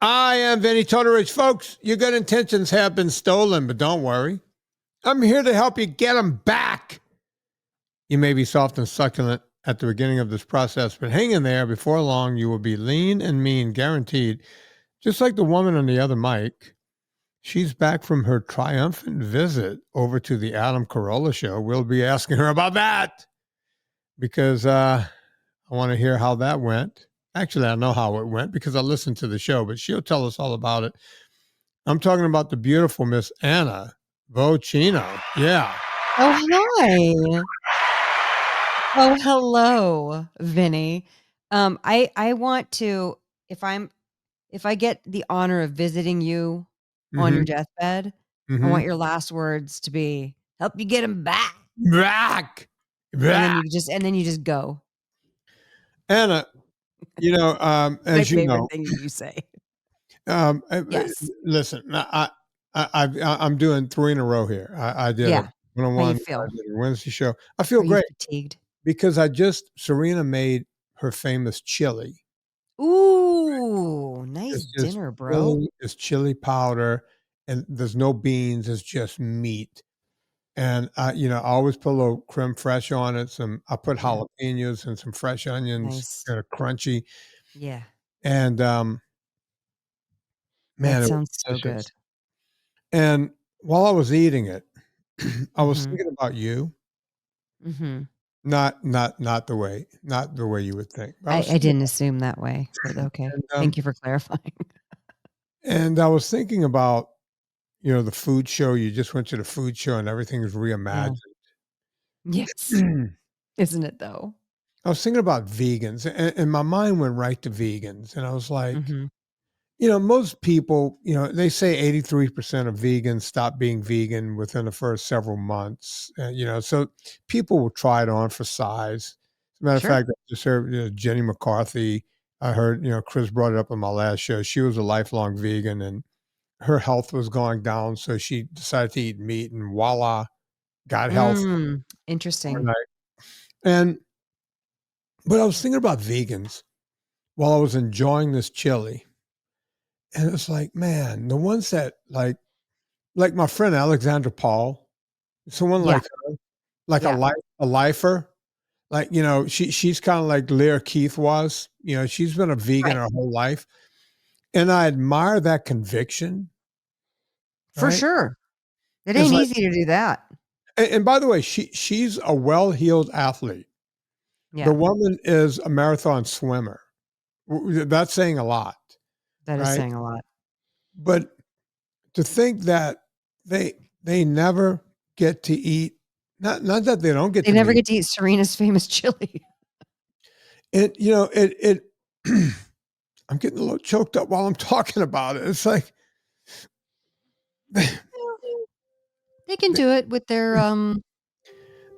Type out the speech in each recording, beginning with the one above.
I am Vinnie Tortorich. Folks, your good intentions have been stolen, but don't worry. I'm here to help you get them back. You may be soft and succulent at the beginning of this process, but hang in there. Before long, you will be lean and mean, guaranteed. Just like the woman on the other mic. She's back from her triumphant visit over to the Adam Carolla show. We'll be asking her about that because I want to hear how that went. Actually, I know how it went because I listened to the show, but she'll tell us all about it. I'm talking about the beautiful Miss Anna Vocino. Yeah. Oh, hi. Oh, hello, Vinny. I want to, if I get the honor of visiting you on your deathbed, I want your last words to be, help you get him back. Back. And then you just go. Anna, you know, as you know, thing you say. Yes. Listen, I'm doing 3 in a row here. I did a one-on-one. I did a Wednesday show. I feel great fatigued because Serena made her famous chili. Ooh, nice dinner, bro. It's chili powder, and there's no beans. It's just meat. And I always put a little creme fraiche on it. I put jalapenos and some fresh onions, kind of crunchy. Yeah. And man, that sounds so good. And while I was eating it, I was thinking about you. Not the way you would think. I didn't assume that way, but okay. And, thank you for clarifying. And I was thinking about, the food show. You just went to the food show and everything is reimagined. Yes. Isn't it though? I was thinking about vegans and my mind went right to vegans. And I was like, most people, they say 83% of vegans stop being vegan within the first several months. So people will try it on for size. As a matter of fact, I just heard Jenny McCarthy. I heard, Chris brought it up on my last show. She was a lifelong vegan and her health was going down. So she decided to eat meat and voila, got health. Interesting. But I was thinking about vegans while I was enjoying this chili. And it's like, man, the ones that like my friend Alexandra Paul, someone like her, like a lifer, like, she's kind of like Lear Keith was, she's been a vegan her whole life. And I admire that conviction. For sure. It ain't easy to do that. And by the way, she's a well-heeled athlete. Yeah. The woman is a marathon swimmer. That's saying a lot. That is saying a lot. But to think that they never get to eat, not that they don't get they never get to eat Serena's famous chili. I'm getting a little choked up while I'm talking about it. It's like they can do it with their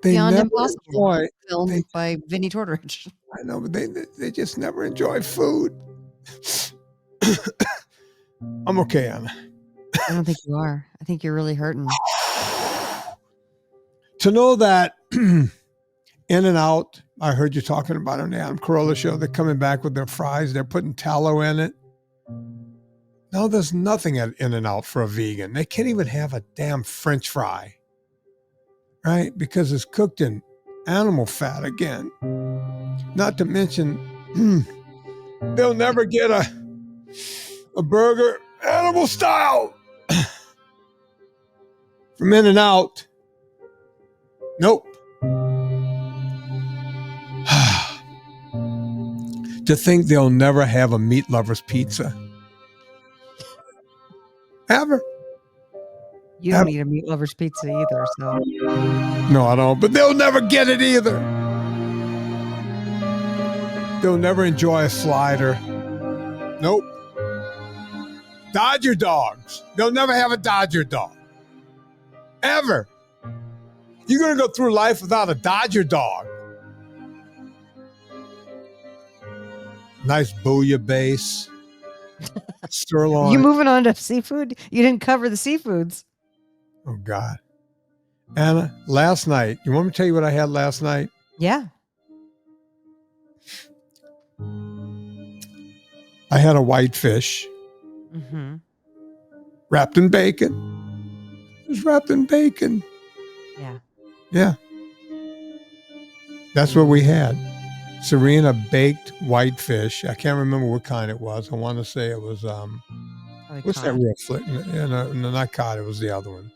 Beyond Impossible film by Vinnie Tortorich. I know, but they just never enjoy food. I'm okay, Anna. I don't think you are. I think you're really hurting. To know that In-N-Out, I heard you talking about on the Adam Carolla show, they're coming back with their fries. They're putting tallow in it. No, there's nothing at In-N-Out for a vegan. They can't even have a damn French fry, right? Because it's cooked in animal fat again. Not to mention, they'll never get a burger animal style from In-N-Out. Nope. To think they'll never have a meat lover's pizza. Ever. You don't eat a meat lover's pizza either, so. No, I don't. But they'll never get it either. They'll never enjoy a slider. Nope. Dodger dogs. They'll never have a Dodger dog. Ever. You're going to go through life without a Dodger dog. Nice bouillabaisse. Sirloin. You moving on to seafood? You didn't cover the seafoods. Oh, God. Anna, last night, you want me to tell you what I had last night? Yeah. I had a whitefish Mm-hmm. Wrapped in bacon. It was wrapped in bacon. Yeah. Yeah. That's what we had. Serena baked whitefish. I can't remember what kind it was. I want to say it was Probably what's that cod. real flick? No, not cod. It was the other one.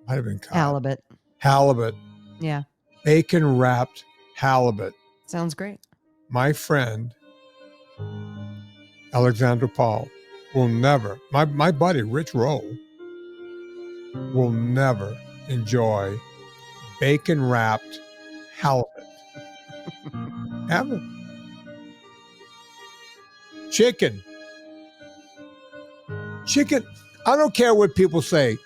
Might have been cod. Halibut. Halibut. Yeah. Bacon wrapped halibut. Sounds great. My friend Alexander Paul will never. My buddy Rich Roll will never enjoy bacon wrapped halibut. Ever. Chicken. I don't care what people say.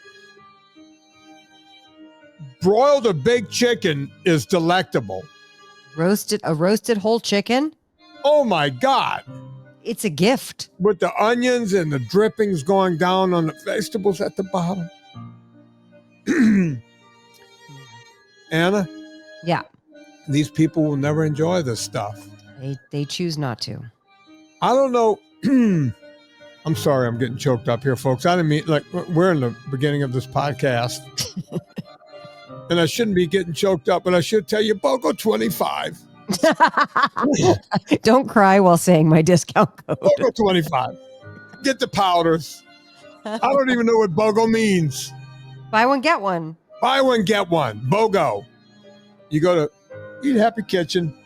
Broiled or baked chicken is delectable. A roasted whole chicken? Oh my God. It's a gift. With the onions and the drippings going down on the vegetables at the bottom. Anna? Yeah. These people will never enjoy this stuff. They choose not to. I don't know. I'm sorry, I'm getting choked up here, folks. I didn't mean, like, we're in the beginning of this podcast. And I shouldn't be getting choked up, but I should tell you, BOGO 25. Don't cry while saying my discount code. BOGO 25. Get the powders. I don't even know what BOGO means. Buy one, get one. Buy one, get one. BOGO. You go to Eat Happy Kitchen.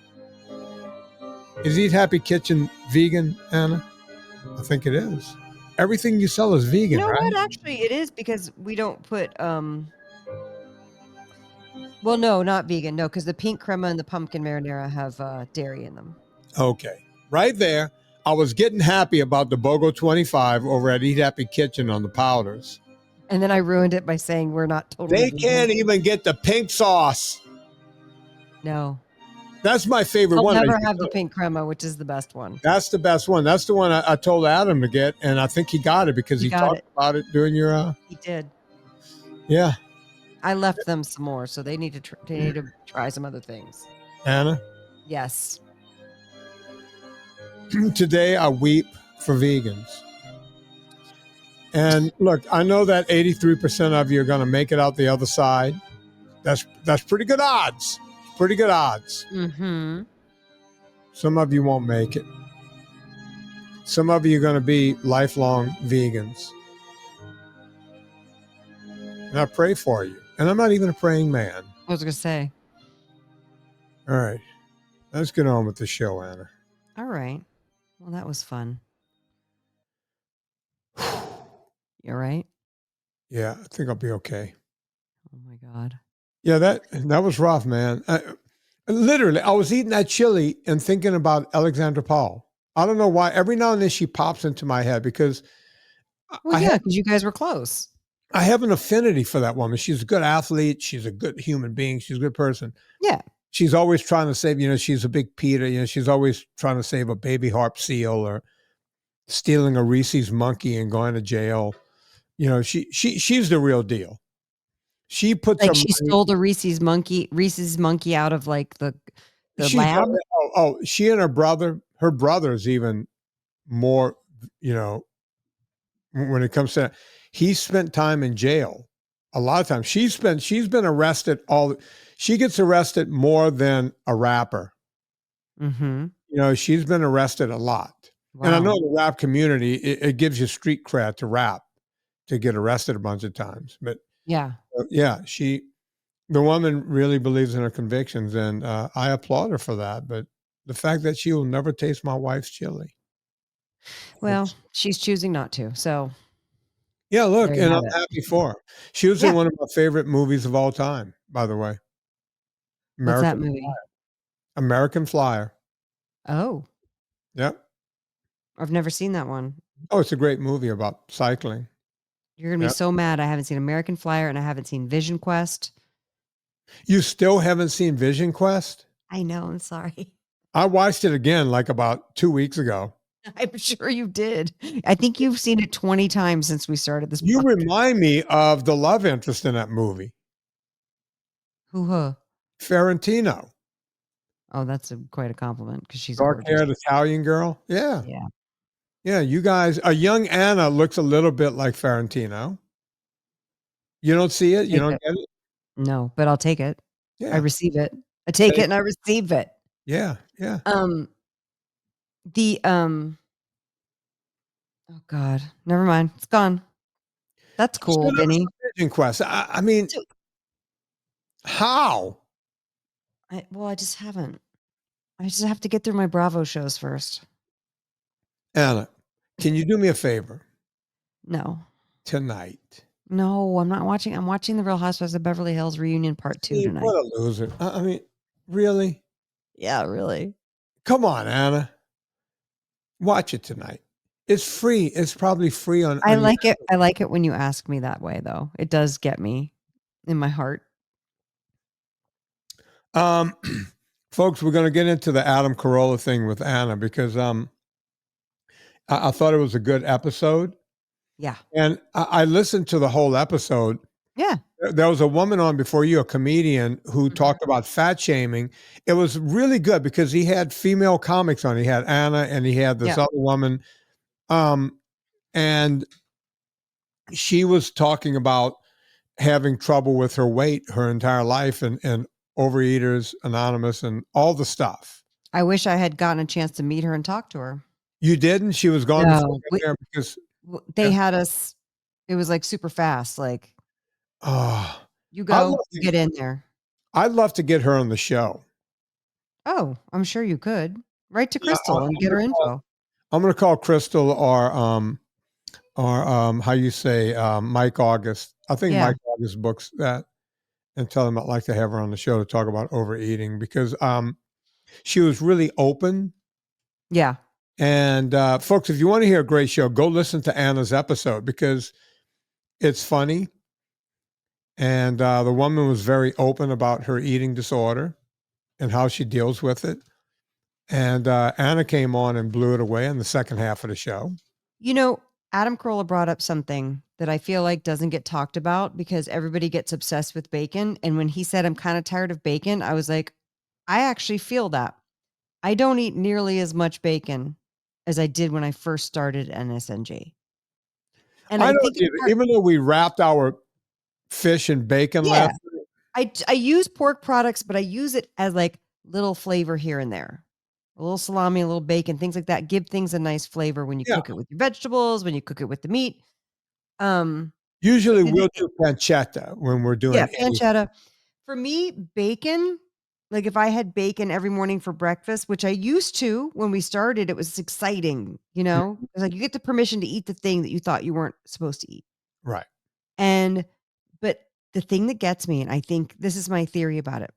Is Eat Happy Kitchen vegan, Anna? I think it is. Everything you sell is vegan, You know right? what? Actually, it is because we don't put well, no, not vegan. No, because the pink crema and the pumpkin marinara have dairy in them. Okay. Right there. I was getting happy about the BOGO 25 over at Eat Happy Kitchen on the powders. And then I ruined it by saying we're not totally They vegan. can't even get the pink sauce. No. That's my favorite I'll one. never have the pink crema, which is the best one. That's the best one. That's the one I told Adam to get, and I think he got it because he talked about it during your. He did. Yeah. I left them some more, so they need to try some other things. Anna, Yes. today I weep for vegans. And look, I know that 83% of you are going to make it out the other side. That's pretty good odds. Pretty good odds. Mm-hmm. Some of you won't make it. Some of you are going to be lifelong vegans. And I pray for you. And I'm not even a praying man. I was going to say. All right. Let's get on with the show, Anna. All right. Well, that was fun. You all right? Yeah, I think I'll be okay. Oh, my God. Yeah, that was rough, man. Literally, I was eating that chili and thinking about Alexandra Paul. I don't know why. Every now and then she pops into my head because because you guys were close. I have an affinity for that woman. She's a good athlete. She's a good human being. She's a good person. Yeah. She's always trying to save, she's a big Peter. She's always trying to save a baby harp seal or stealing a Reese's monkey and going to jail. She's the real deal. She puts she stole the Reese's monkey out of like the lab. She and her brother's even more, when it comes to that. He spent time in jail. A lot of times she's been arrested she gets arrested more than a rapper. Mm-hmm. She's been arrested a lot. Wow. And I know the rap community, it gives you street cred to rap, to get arrested a bunch of times. But yeah, the woman really believes in her convictions, and I applaud her for that. But the fact that she will never taste my wife's chili. Well, she's choosing not to. So yeah, look, and I'm happy for her. She was in one of my favorite movies of all time, by the way. What's that movie? Flyer. American Flyer. Oh. Yep. I've never seen that one. Oh, it's a great movie about cycling. You're going to be so mad. I haven't seen American Flyer and I haven't seen Vision Quest. You still haven't seen Vision Quest? I know. I'm sorry. I watched it again like about 2 weeks ago. I'm sure you did. I think you've seen it 20 times since we started this. You remind me of the love interest in that movie. Who? Ferrantino. Oh, that's quite a compliment because she's dark-haired Italian girl. Yeah. Yeah. Yeah, you guys, a young Anna looks a little bit like Ferrantino. You don't see it? You Take don't it. get it? No, but I'll take it. I Yeah. receive it. I take it Take and I receive it. Yeah, yeah. Um, the, oh god, never mind. It's gone. That's You cool, should have Vinny. a Vision Quest. I mean, So how? I just haven't. I just have to get through my Bravo shows first. Anna, can you do me a favor No. tonight? No, I'm not watching. I'm watching The Real Housewives of Beverly Hills Reunion Part 2 See, tonight. what a loser. I mean, really? Yeah, really. Come on, Anna. Watch it tonight. It's free. It's probably free on I your like it. I like it when you ask me that way, though. It does get me in my heart. folks, we're going to get into the Adam Carolla thing with Anna because I thought it was a good episode. Yeah. And I listened to the whole episode. Yeah. There was a woman on before you, a comedian, who Mhm. talked about fat shaming. It was really good because he had female comics on. He had Anna and he had this Yeah. other woman. And she was talking about having trouble with her weight her entire life and Overeaters Anonymous and all the stuff. I wish I had gotten a chance to meet her and talk to her. You didn't? She was gone before No, you got there because they yeah. had us. It was like super fast. Like Oh, you I'd go, love you to, get in there. I'd love to get her on the show. Oh, I'm sure you could. Write to Yeah, Crystal and get her info. I'm gonna call Crystal or how you say Mike August. I think Yeah. Mike August books that and tell him I'd like to have her on the show to talk about overeating because she was really open. Yeah. And folks, if you want to hear a great show, go listen to Anna's episode because it's funny. And the woman was very open about her eating disorder and how she deals with it. And Anna came on and blew it away in the second half of the show. You know, Adam Carolla brought up something that I feel like doesn't get talked about because everybody gets obsessed with bacon. And when he said, I'm kind of tired of bacon, I was like, I actually feel that. I don't eat nearly as much bacon as I did when I first started NSNG. And I I don't think, either. Even though we wrapped our fish in bacon yeah, last night. I use pork products, but I use it as like little flavor here and there. A little salami, a little bacon, things like that. Give things a nice flavor when you Yeah. cook it with your vegetables, when you cook it with the meat. Usually It- we'll it- do pancetta when we're doing Yeah, anything. pancetta. For me, bacon, like if I had bacon every morning for breakfast, which I used to when we started, it was exciting, you know? Mhm. It's like you get the permission to eat the thing that you thought you weren't supposed to eat. Right. And but the thing that gets me, and I think this is my theory about it,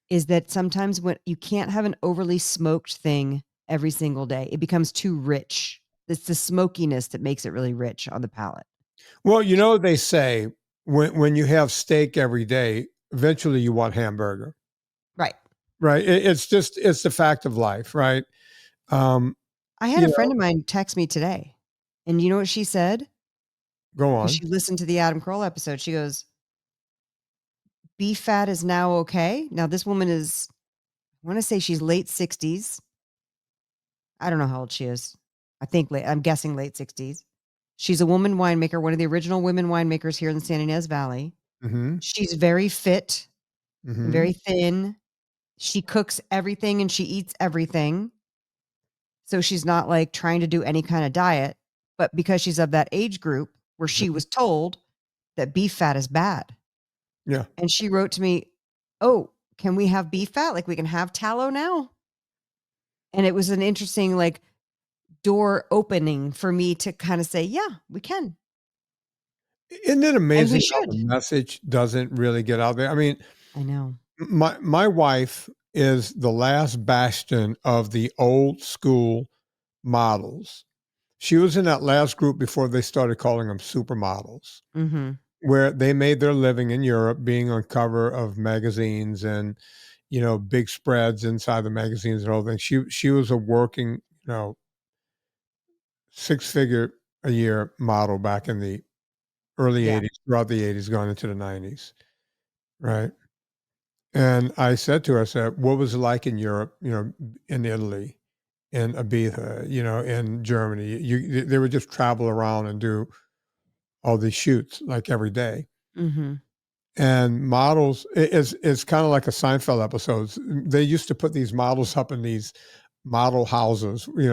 is that sometimes when you can't have an overly smoked thing every single day, it becomes too rich. It's the smokiness that makes it really rich on the palate. Well, you know, they say when you have steak every day, eventually you want hamburger. Right. Right. It's the fact of life. Right. Um, I had you a know, friend of mine text me today, and you know what she said? go 'Cause on. she listened to the Adam Carolla episode. She goes, "Beef fat is now okay." Now this woman is, I wanna say she's late 60s. I don't know how old she is. I'm guessing late 60s. She's a woman winemaker, one of the original women winemakers here in the San Ynez Valley. Mm-hmm. She's very fit and Mm-hmm. very thin. She cooks everything and she eats everything. So she's not like trying to do any kind of diet, but because she's of that age group where she Mm-hmm. was told that beef fat is bad. Yeah. And she wrote to me, "Oh, can we have beef fat? Like we can have tallow now?" And it was an interesting like door opening for me to kind of say, "Yeah, we can." Isn't it And we amazing how should. the message doesn't really get out there? I mean, I know. my wife is the last bastion of the old school models. She was in that last group before they started calling them supermodels, Mhm. where they made their living in Europe being on cover of magazines and, you know, big spreads inside the magazines and all things. She was a working, you know, six-figure a year model back in the early Yeah. 80s, throughout the 80s, going into the 90s, right? And I said to her, I said, "What was it like in Europe, you know, in Italy?" in Ibiza, in Germany. They would just travel around and do all these shoots like every day. Mm-hmm. And models is kind of like a Seinfeld episodes. They used to put these models up in these model houses. They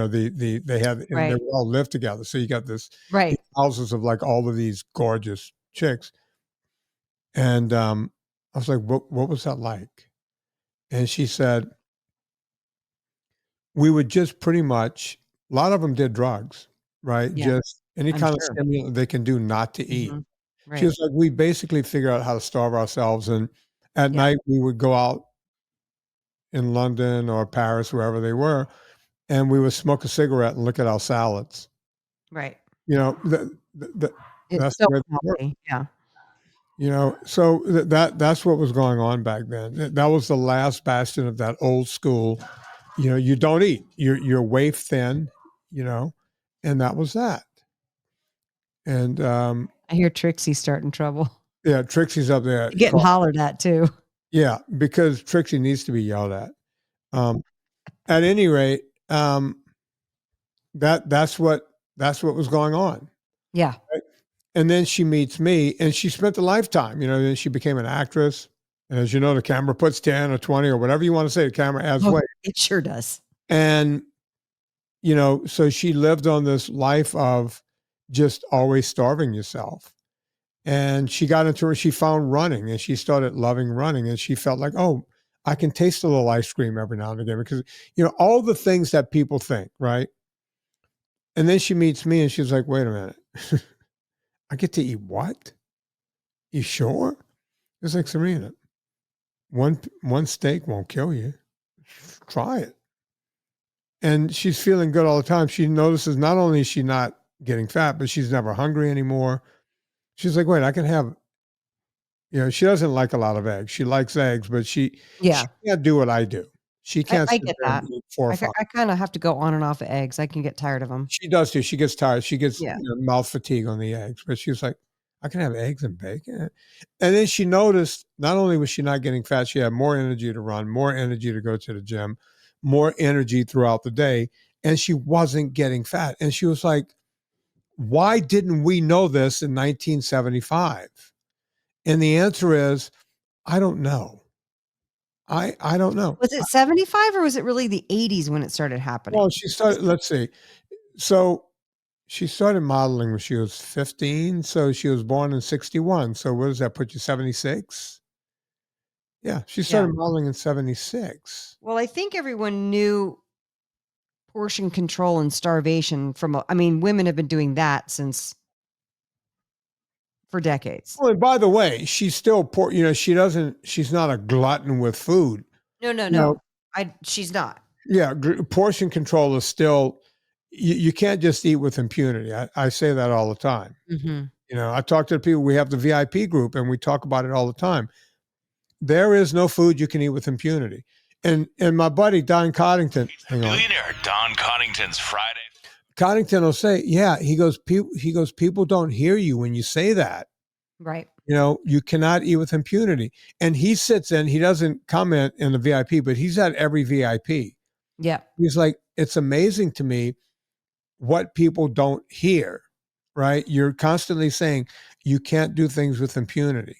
had and they Right. would all live together. So you got these Right. houses of like all of these gorgeous chicks. And I was like, what was that like? And she said, we would just pretty much, a lot of them did drugs, right? Yeah, Just any I'm kind of sure. stimulant they can do not to eat. Mm-hmm. She Right. was like, we basically figured out how to starve ourselves. And at Yeah. night we would go out in London or Paris, wherever they were, and we would smoke a cigarette and look at our salads. Right. You know, that's It's the so way they were. healthy. Yeah. So that's what was going on back then. That was the last bastion of that old school. You don't eat. You're waif thin. And that was that. And I hear Trixie starting trouble. yeah, Trixie's up there. Getting hollered at too. Yeah, because Trixie needs to be yelled at. At any rate, that's what was going on. Yeah. Right? And then she meets me, and she spent a lifetime. Then she became an actress. And as you know, the camera puts 10 or 20 or whatever you want to say. The camera adds weight. It sure does. And so she lived on this life of just always starving yourself. And she found running, and she started loving running, and she felt like, oh, I can taste a little ice cream every now and again, because, all the things that people think, right? And then she meets me and she's like, wait a minute, I get to eat what? You sure? It's like, Serena, one steak won't kill you. Try it. And she's feeling good all the time. She notices not only is she not getting fat, but she's never hungry anymore. She's like, wait, I can have, she doesn't like a lot of eggs. She likes eggs, but she can't do what I do. She can't I sit get there and that. eat 4 or 5. I kind of have to go on and off of eggs. I can get tired of them. She does too. She gets tired. She gets Yeah. mouth fatigue on the eggs, but she was like, I can have eggs and bacon. And then she noticed not only was she not getting fat, she had more energy to run, more energy to go to the gym, more energy throughout the day, and she wasn't getting fat. And she was like, why didn't we know this in 1975? And the answer is, I don't know. I don't know. Was it 75 or was it really the 80s when it started happening? Well, she started, let's see. So she started modeling when she was 15. So she was born in 61. So what does that put you, 76? Yeah, she started modeling in 76. Well, I think everyone knew portion control and starvation women have been doing that for decades. Oh, and by the way, she's still poor. She's not a glutton with food. No. She's not. Yeah, portion control is still, you can't just eat with impunity. I say that all the time. Mm-hmm. I talk to the people, we have the VIP group, and we talk about it all the time. There is no food you can eat with impunity. And my buddy, Don Coddington, billionaire Don Coddington's Friday. Coddington will say, yeah, he goes, people don't hear you when you say that. Right. You cannot eat with impunity. And he sits in, he doesn't comment in the VIP, but he's at every VIP. Yeah. He's like, it's amazing to me what people don't hear, right? You're constantly saying you can't do things with impunity,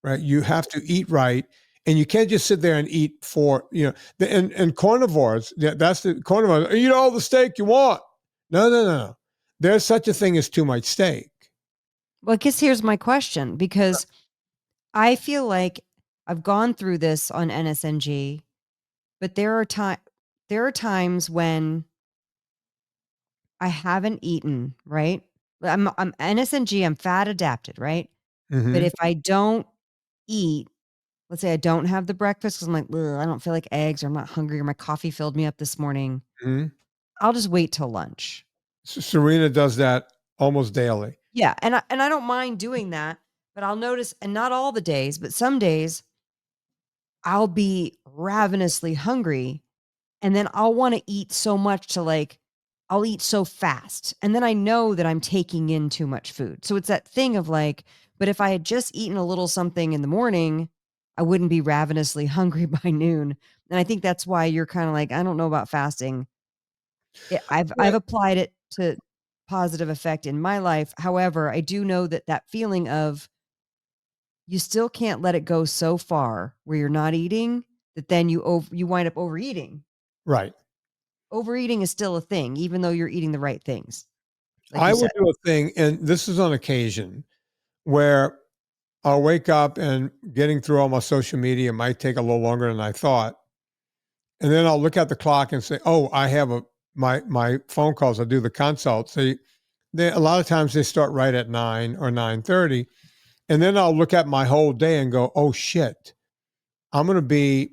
right? You have to eat right. And you can't just sit there and eat and carnivores, that's the carnivores, eat all the steak you want. No. There's such a thing as too much steak. Well, I guess here's my question, because I feel like I've gone through this on NSNG, but there are times when I haven't eaten, right? I'm NSNG, I'm fat adapted, right? Mm-hmm. But if I don't eat, let's say I don't have the breakfast because I'm like, I don't feel like eggs, or I'm not hungry, or my coffee filled me up this morning. Mm-hmm. I'll just wait till lunch. Serena does that almost daily. Yeah, and I don't mind doing that, but I'll notice, and not all the days, but some days I'll be ravenously hungry, and then I'll want to eat so much I'll eat so fast, and then I know that I'm taking in too much food. So it's that thing of like, but if I had just eaten a little something in the morning, I wouldn't be ravenously hungry by noon. And I think that's why you're kind of like, I don't know about fasting. I've applied it to positive effect in my life. However, I do know that feeling of you still can't let it go so far where you're not eating that then you wind up overeating. Right. Overeating is still a thing, even though you're eating the right things. Like I you will said. do a thing, and this is on occasion, where I'll wake up and getting through all my social media might take a little longer than I thought. And then I'll look at the clock and say, oh, I have my phone calls. I do the consults. They a lot of times they start right at 9 or 9:30. And then I'll look at my whole day and go, oh shit, I won't be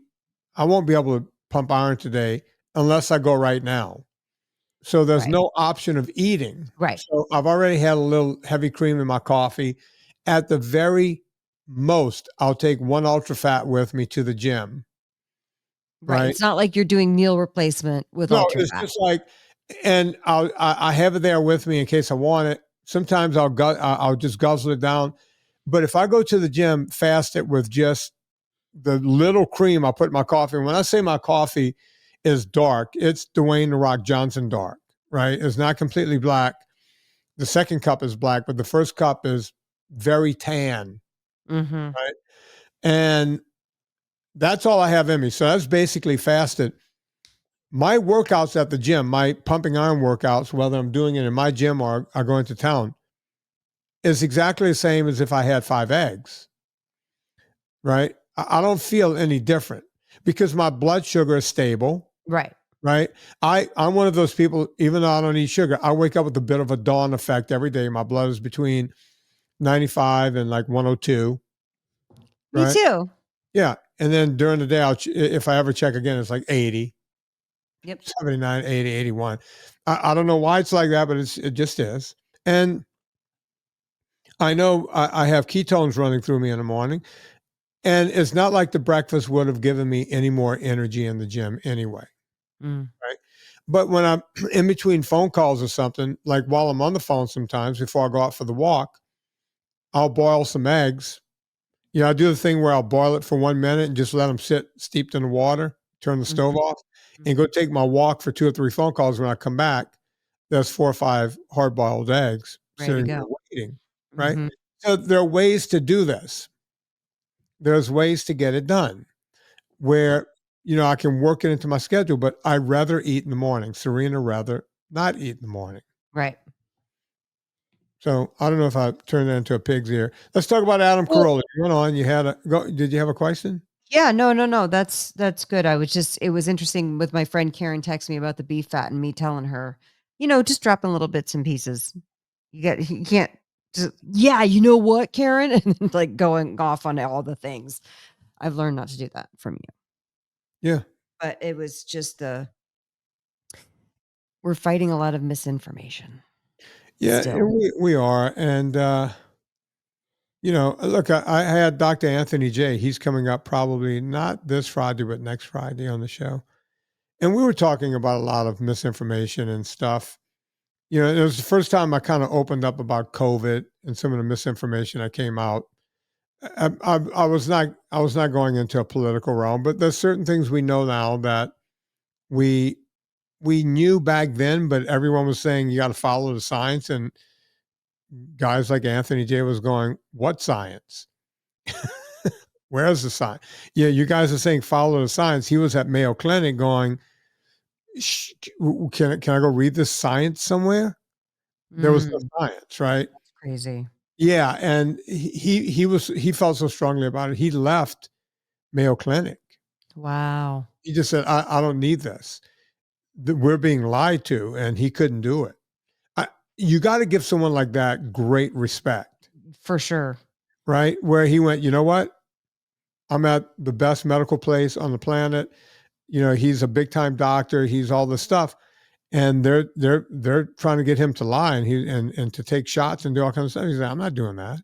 able to pump iron today unless I go right now. So there's Right. no option of eating. Right. So I've already had a little heavy cream in my coffee. At the very most, I'll take one ultra fat with me to the gym. Right. It's not like you're doing meal replacement with ultra it's fat. just like, and I have it there with me in case I want it. Sometimes I'll just guzzle it down. But if I go to the gym, fast it with just the little cream I'll put in my coffee. And when I say my coffee is dark, it's Dwayne "The Rock" Johnson dark, right? It's not completely black. The second cup is black, but the first cup is very tan, right? And that's all I have in me. So that's basically fasted. My workouts at the gym, my pumping iron workouts, whether I'm doing it in my gym or going to town, is exactly the same as if I had 5 eggs, right? I don't feel any different because my blood sugar is stable. Right. Right. I'm one of those people, even though I don't eat sugar, I wake up with a bit of a dawn effect every day. My blood is between 95 and like 102. Me Right? too. Yeah. And then during the day, if I ever check again, it's like 80. Yep. 79, 80, 81. I don't know why it's like that, but it just is. And I know I have ketones running through me in the morning. And it's not like the breakfast would have given me any more energy in the gym anyway. Right. But when I'm in between phone calls or something, like while I'm on the phone sometimes before I go out for the walk, I'll boil some eggs. I do the thing where I'll boil it for 1 minute and just let them sit steeped in the water, turn the stove off, and go take my walk for 2 or 3 phone calls. When I come back, there's 4 or 5 hard-boiled eggs sitting there waiting, right? So there are ways to do this. There's ways to get it done where I can work it into my schedule, but I'd rather eat in the morning. Serena rather not eat in the morning. Right. So I don't know if I turned that into a pig's ear. Let's talk about Adam Carolla. You went on. Did you have a question? Yeah, no. That's good. It was interesting with my friend Karen texting me about the beef fat and me telling her, just dropping little bits and pieces. You can't just, yeah, you know what, Karen? And then like going off on all the things. I've learned not to do that from you. Yeah. But it was just we're fighting a lot of misinformation. Yeah, Still. we are. And, look, I had Dr. Anthony J. He's coming up probably not this Friday, but next Friday on the show. And we were talking about a lot of misinformation and stuff. It was the first time I kind of opened up about COVID and some of the misinformation that came out. I was not going into a political realm, but there's certain things we know now that we knew back then, but everyone was saying you got to follow the science, and guys like Anthony J was going, "What science? Where's the science?" Yeah, you guys are saying follow the science. He was at Mayo Clinic going, "Can I go read this science somewhere?" There was no science, right? That's crazy. Yeah, and he felt so strongly about it. He left Mayo Clinic. Wow. He just said, I don't need this. We're being lied to, and he couldn't do it. You got to give someone like that great respect. For sure. Right? Where he went, you know what? I'm at the best medical place on the planet. He's a big time doctor. He's all this stuff. And they're trying to get him to lie and to take shots and do all kinds of stuff. He said, I'm not doing that.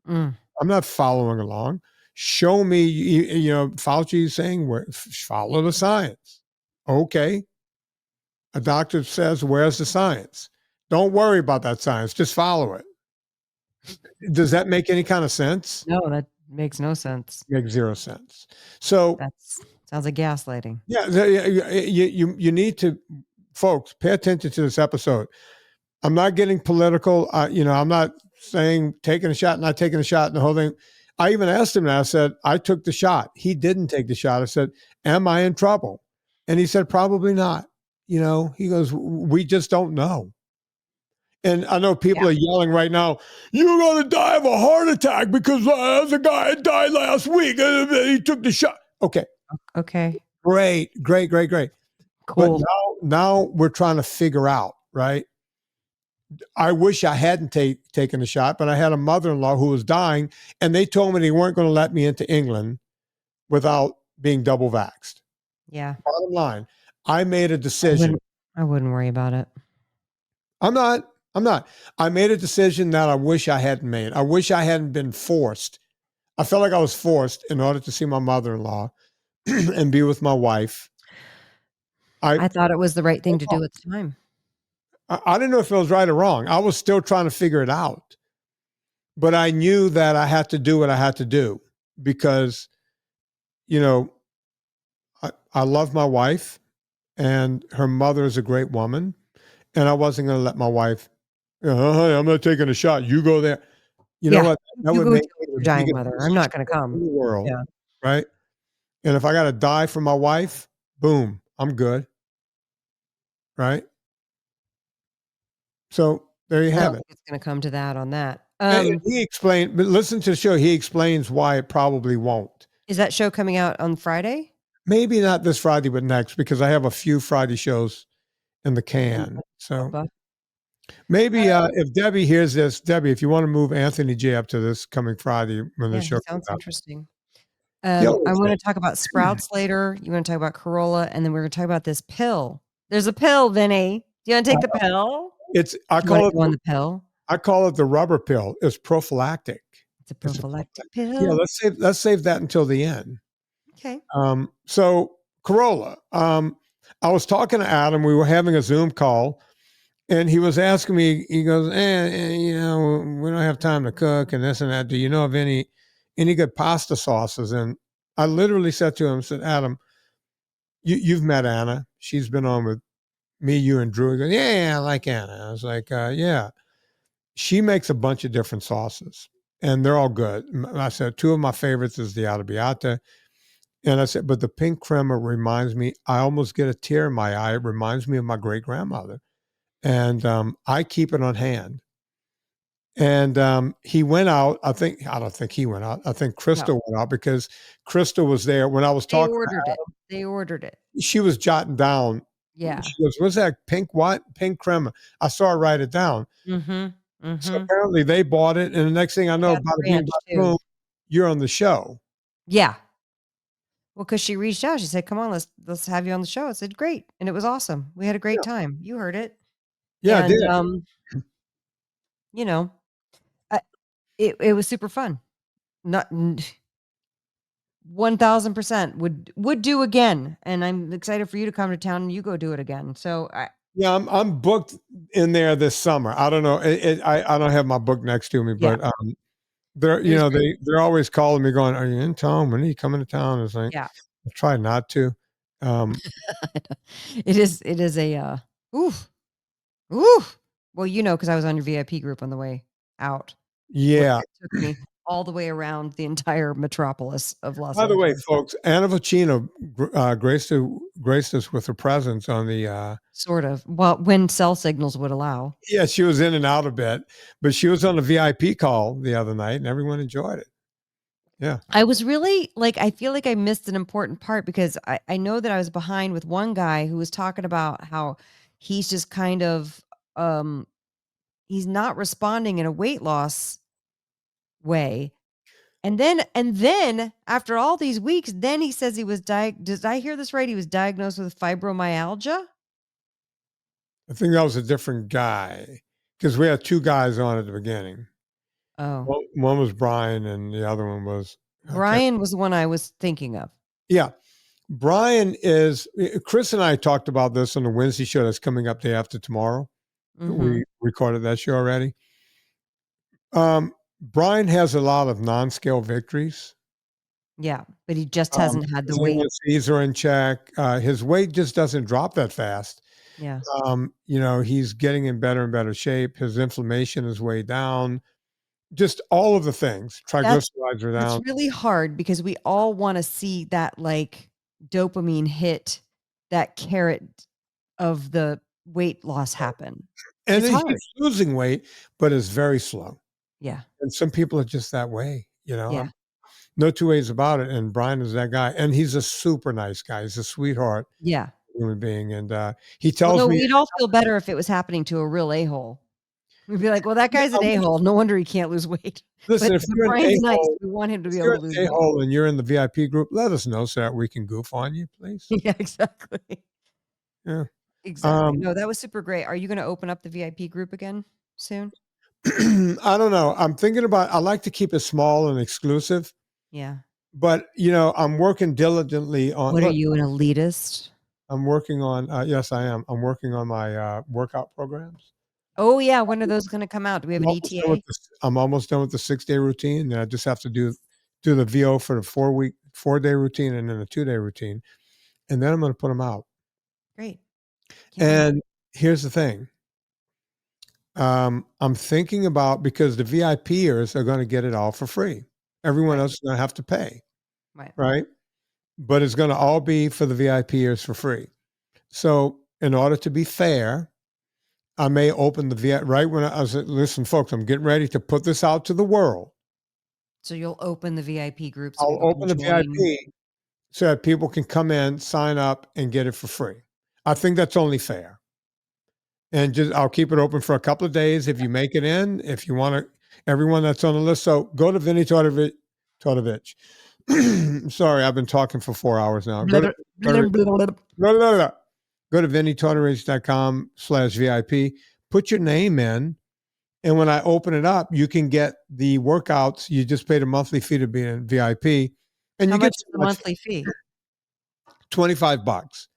I'm not following along. Show me, Fauci is saying, follow the science. Okay. A doctor says, where's the science? Don't worry about that science. Just follow it. Does that make any kind of sense? No, that makes no sense. Makes zero sense. So that sounds like gaslighting. Yeah, you need to folks, pay attention to this episode. I'm not getting political. I'm not saying taking a shot, not taking a shot, and the whole thing. I even asked him that. I said, I took the shot. He didn't take the shot. I said, am I in trouble? And he said, probably not. He goes, we just don't know. And I know people are yelling right now, you're going to die of a heart attack because there's a guy that died last week and he took the shot. Okay. Great. Cool. But now we're trying to figure out, right? I wish I hadn't taken the shot, but I had a mother-in-law who was dying, and they told me they weren't going to let me into England without being double vaxxed. Yeah. Bottom line, I made a decision. I wouldn't worry about it. I'm not. I made a decision that I wish I hadn't made. I wish I hadn't been forced. I felt like I was forced in order to see my mother-in-law and be with my wife. I thought it was the right thing to do at the time. I didn't know if it was right or wrong. I was still trying to figure it out. But I knew that I had to do what I had to do because, I love my wife and her mother is a great woman. And I wasn't going to let my wife, honey, I'm not taking a shot. You go there. You know what? That would make me your dying mother. I'm not going to come. In the world, right? And if I got to die for my wife, boom, I'm good. Right? So there you have it. It's going to come to that on that. He explained, but listen to the show. He explains why it probably won't. Is that show coming out on Friday? Maybe not this Friday, but next, because I have a few Friday shows in the can. So maybe if Debbie hears this, Debbie, if you want to move Anthony J up to this coming Friday when the show sounds interesting. I want to talk about sprouts later. You want to talk about Carolla, and then we're going to talk about this pill. There's a pill, Vinnie. Do you want to take the pill? I call it the pill. I call it the rubber pill. It's prophylactic. It's a prophylactic pill. Yeah, let's save that until the end. Okay. So Carolla, I was talking to Adam. We were having a Zoom call, and he was asking me. He goes, we don't have time to cook and this and that. Do you know of any good pasta sauces? And I literally said to him, Adam, you've met Anna. She's been on with me, you, and Drew. He goes, yeah, I like Anna. I was like, yeah. She makes a bunch of different sauces, and they're all good. I said, two of my favorites is the arrabbiata. And I said, but the pink crema reminds me, I almost get a tear in my eye. It reminds me of my great-grandmother. And I keep it on hand. And he went out. I don't think he went out. I think Crystal went out because Crystal was there when I was talking. They ordered it. She was jotting down. Yeah. She goes, what's that pink what? Pink crema. I saw her write it down. So apparently they bought it. And the next thing I know, boom, you're on the show. Yeah. Well, because she reached out. She said, come on, let's have you on the show. I said, great. And it was awesome. We had a great time. You heard it. Yeah, and, I did. It was super fun. Not 1000% would do again. And I'm excited for you to come to town and you go do it again. So I'm booked in there this summer. I don't know. I don't have my book next to me, but they're always calling me going, are you in town? When are you coming to town? It's like, I try not to. It is a oof. Well, because I was on your VIP group on the way out. Yeah. It took me all the way around the entire metropolis of Los By the way, Angeles. folks, Anna Vocino graced us with her presence on the sort of. Well, when cell signals would allow. Yeah, she was in and out a bit, but she was on a VIP call the other night and everyone enjoyed it. Yeah. I was really I feel like I missed an important part because I know that I was behind with one guy who was talking about how he's just kind of he's not responding in a weight loss way. And then after all these weeks, then he says he was did I hear this right? He was diagnosed with fibromyalgia? I think that was a different guy because we had two guys on at the beginning. Oh. One was Brian and the other one was... Brian was the one I was thinking of. Yeah. Brian is... Chris and I talked about this on the Wednesday show that's coming up day after tomorrow. We recorded that show already. Brian has a lot of non-scale victories. Yeah, but he just hasn't had the weight. His knees are in check. His weight just doesn't drop that fast. Yeah. He's getting in better and better shape. His inflammation is way down. Just all of the things. Triglycerides are It's down. really hard because we all want to see that like dopamine hit, that carrot of the weight loss happen. And It's then hard. he's losing weight, but it's very slow. Yeah. And some people are just that way, Yeah. No two ways about it. And Brian is that guy. And he's a super nice guy. He's a sweetheart Yeah. human being. And he tells Although me, we'd all feel better if it was happening to a real a-hole. We'd be like, well, that guy's an a-hole. No wonder he can't lose weight. listen, But if you're Brian's an nice. a-hole, We want him to be if able you're to an lose weight. a-hole and you're in the VIP group, let us know so that we can goof on you, please. Yeah, exactly. Yeah. Exactly. No, that was super great. Are you going to open up the VIP group again soon? I don't know. I'm thinking I like to keep it small and exclusive, Yeah. but I'm working diligently on. What are look, you, an elitist? I'm working on. Yes, I am. I'm working on my workout programs. Oh yeah, when are those going to come out? Do we have an ETA? I'm almost done with the 6-day routine, and I just have to do the VO for the 4-day routine, and then a 2-day routine, and then I'm going to put them out. Great. And here's the thing. I'm thinking about, because the VIPers are going to get it all for free. Everyone else is going to have to pay. Right. But it's going to all be for the VIPers for free. So in order to be fair, I may open the VIP right when I was, listen, folks, I'm getting ready to put this out to the world. So you'll open the VIP group. So I'll open the VIP so that people can come in, sign up, and get it for free. I think that's only fair. And I'll keep it open for a couple of days. If you make it in, if you want to, everyone that's on the list. So go to Vinnie Tortorich. Sorry, I've been talking for 4 hours now. Go to VinnieTortorich.com/VIP. Put your name in. And when I open it up, you can get the workouts. You just paid a monthly fee to be in VIP. And How you much get is the monthly fee? $25.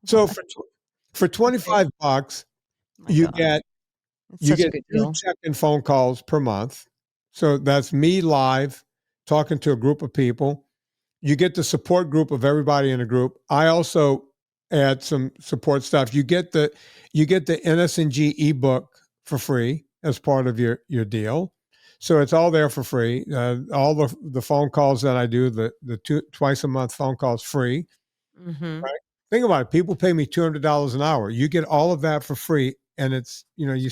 So for $25, you get 2 check-in phone calls per month. So that's me live talking to a group of people. You get the support group of everybody in the group. I also add some support stuff. You get the NSNG ebook for free as part of your deal. So it's all there for free. All the phone calls that I do, the twice a month phone calls free. Mm-hmm. Right? Think about it. People pay me $200 an hour. You get all of that for free, and it's you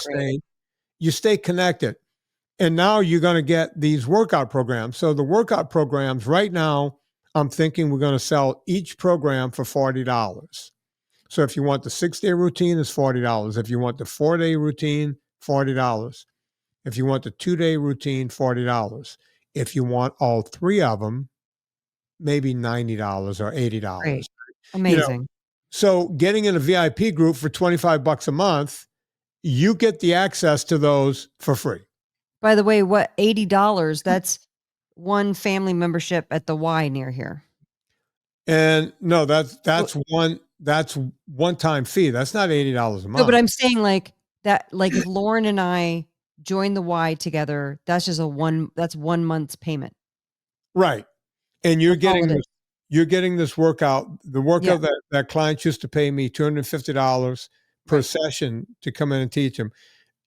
stay connected. And now you're going to get these workout programs. So the workout programs right now, I'm thinking we're going to sell each program for $40. So if you want the 6-day routine, it's $40. If you want the 4-day routine, $40. If you want the 2-day routine, $40. If you want all 3 of them, maybe $90 or $80. Great. Amazing. So getting in a VIP group for $25 a month, you get the access to those for free. By the way, what, $80? That's one family membership at the Y near here. And no, that's one-time fee. That's not $80 a month. No, but I'm saying like that, like if Lauren and I join the Y together, that's just that's 1 month's payment. Right. And you're getting this workout. The workout that clients used to pay me $250 per session to come in and teach them.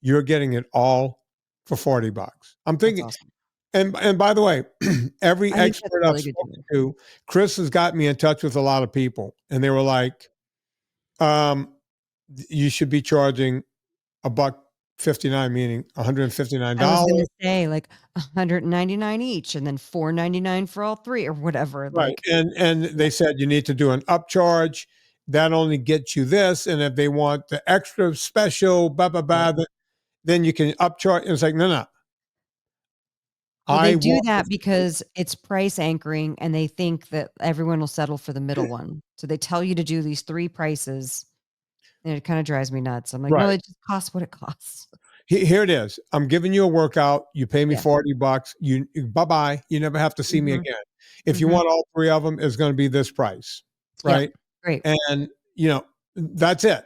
You're getting it all for $40. I'm thinking, awesome. And by the way, every expert I've spoken to, Chris has got me in touch with a lot of people, and they were like, you should be charging $159, meaning $159. I was going to say like $199 each, and then $499 for all 3 or whatever. Right. And they said you need to do an upcharge. That only gets you this. And if they want the extra special, then you can upcharge. It's like, no. Well, they do that because it's price anchoring, and they think that everyone will settle for the middle one. So they tell you to do these 3 prices, and it kind of drives me nuts. I'm like, no, it just costs what it costs. Here it is. I'm giving you a workout. You pay me $40. You bye-bye. You never have to see me again. If you want all 3 of them, it's going to be this price. Right. Great. And that's it.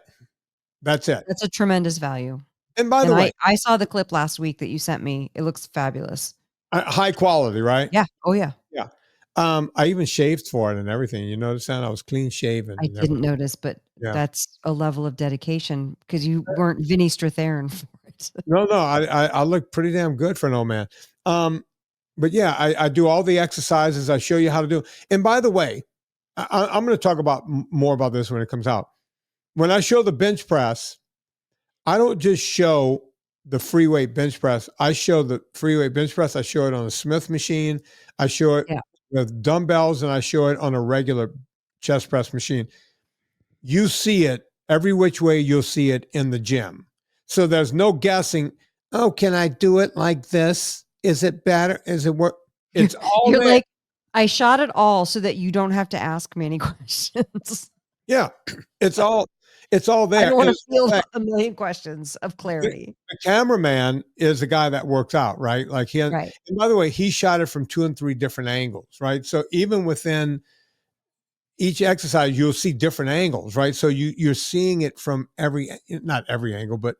That's a tremendous value. And by the way, I saw the clip last week that you sent me. It looks fabulous. High quality, right? Yeah. Oh yeah. Yeah. I even shaved for it and everything. You notice that? I was clean shaven. I And everything. didn't notice, but Yeah. that's a level of dedication because you weren't Vinnie Stratheron for it. No, I look pretty damn good for an old man. But yeah, I do all the exercises. I show you how to do. And by the way, I'm going to talk about more about this when it comes out. When I show the bench press, I don't just show the free weight bench press. I show the free weight bench press. I show it on a Smith machine. I show it with dumbbells, and I show it on a regular chest press machine. You see it every which way. You'll see it in the gym. So there's no guessing. Oh, can I do it like this? Is it better? Is it work? It's all You're there. like, I shot it all so that you don't have to ask me any questions. Yeah, it's all there. I don't want And to field a million questions of clarity. the cameraman is the guy that works out, right? Like he has, Right. and by the way, he shot it from 2 and 3 different angles, right? So even within each exercise, you'll see different angles, right? So you're seeing it from not every angle, but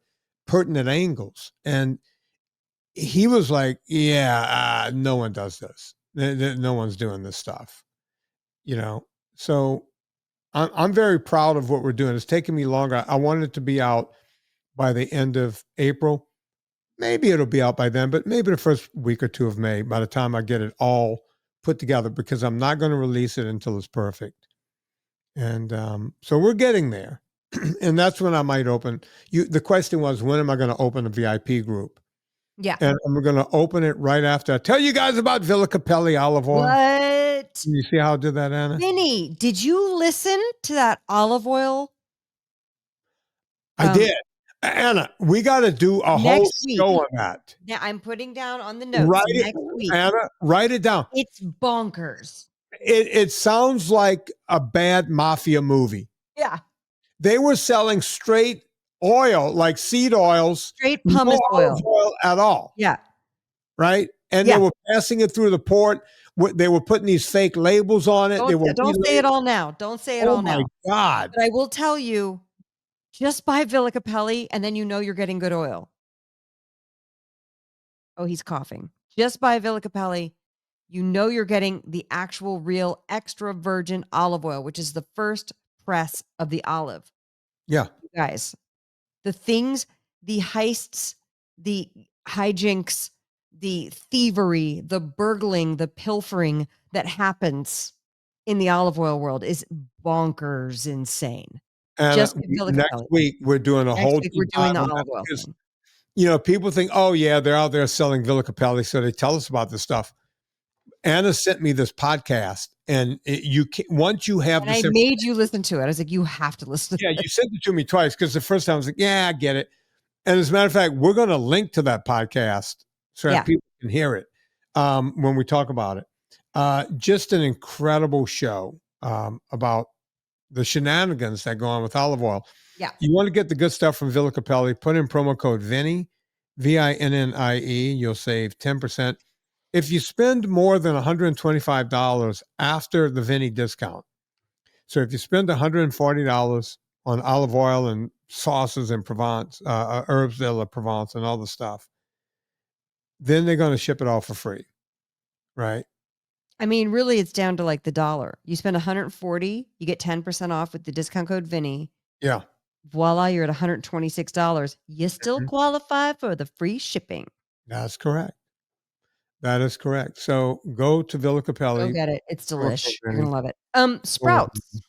pertinent angles. And he was like, yeah, no one does this. No one's doing this stuff, you know? So I'm very proud of what we're doing. It's taken me longer. I wanted it to be out by the end of April. Maybe it'll be out by then, but maybe the first week or 2 of May by the time I get it all put together, because I'm not going to release it until it's perfect. And so we're getting there. And that's when I might open. The question was, when am I going to open a VIP group? Yeah. And I'm going to open it right after I tell you guys about Villa Cappelli olive oil. What? You see how I did that, Anna? Vinnie, did you listen to that olive oil? I did. Anna, we got to do a whole show on that. Now I'm putting down on the notes next week. Anna, write it down. It's bonkers. It sounds like a bad mafia movie. Yeah. They were selling straight oil, like seed oils. Straight pumice oil at all. Yeah. Right? And they were passing it through the port. They were putting these fake labels on it. Don't say it all now. Don't say it all now. Oh, my God. But I will tell you, just buy Villa Cappelli, and then you know you're getting good oil. Oh, he's coughing. Just buy Villa Cappelli. You know you're getting the actual real extra virgin olive oil, which is the first press of the olive. Yeah. You guys, the things, the heists, the hijinks, the thievery, the burgling, the pilfering that happens in the olive oil world is bonkers insane. And just next week, we're doing a whole we're doing the olive oil thing. You know, people think, oh, yeah, they're out there selling Villa Cappelli, so they tell us about this stuff. Anna sent me this podcast, and once you have this, I made you listen to it. I was like, you have to listen to it. Yeah, you sent it to me twice, because the first time I was like, yeah, I get it. And as a matter of fact, we're going to link to that podcast so that people can hear it when we talk about it. Just an incredible show about the shenanigans that go on with olive oil. Yeah. You want to get the good stuff from Villa Cappelli, put in promo code Vinnie, VINNIE. You'll save 10%. If you spend more than $125 after the Vinnie discount, so if you spend $140 on olive oil and sauces and Provence, herbs de la Provence and all the stuff, then they're going to ship it all for free, right? I mean, really, it's down to like the dollar. You spend $140, you get 10% off with the discount code Vinnie. Yeah. Voila, you're at $126. You still qualify for the free shipping. That's correct. That is correct. So go to Villa Cappelli. Go get it. It's delish. You're going to love it. Sprouts.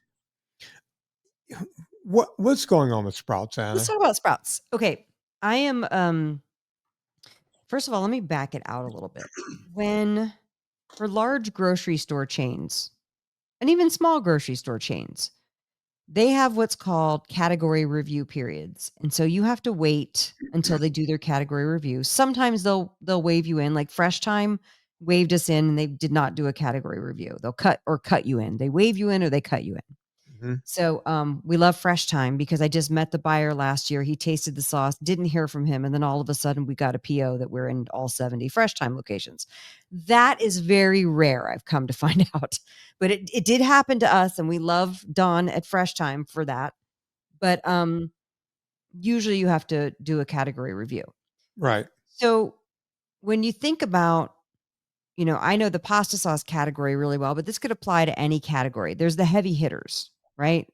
What's going on with Sprouts, Anna? Let's talk about Sprouts. Okay. I am, first of all, let me back it out a little bit. For large grocery store chains and even small grocery store chains, they have what's called category review periods. And so you have to wait until they do their category review. Sometimes they'll wave you in, like Fresh Time waved us in and they did not do a category review. They'll cut you in. They wave you in or they cut you in. Mm-hmm. So we love Fresh Time because I just met the buyer last year. He tasted the sauce, didn't hear from him. And then all of a sudden we got a PO that we're in all 70 Fresh Time locations. That is very rare, I've come to find out. But it did happen to us, and we love Dawn at Fresh Time for that. But usually you have to do a category review. Right. So when you think about I know the pasta sauce category really well, but this could apply to any category. There's the heavy hitters, right?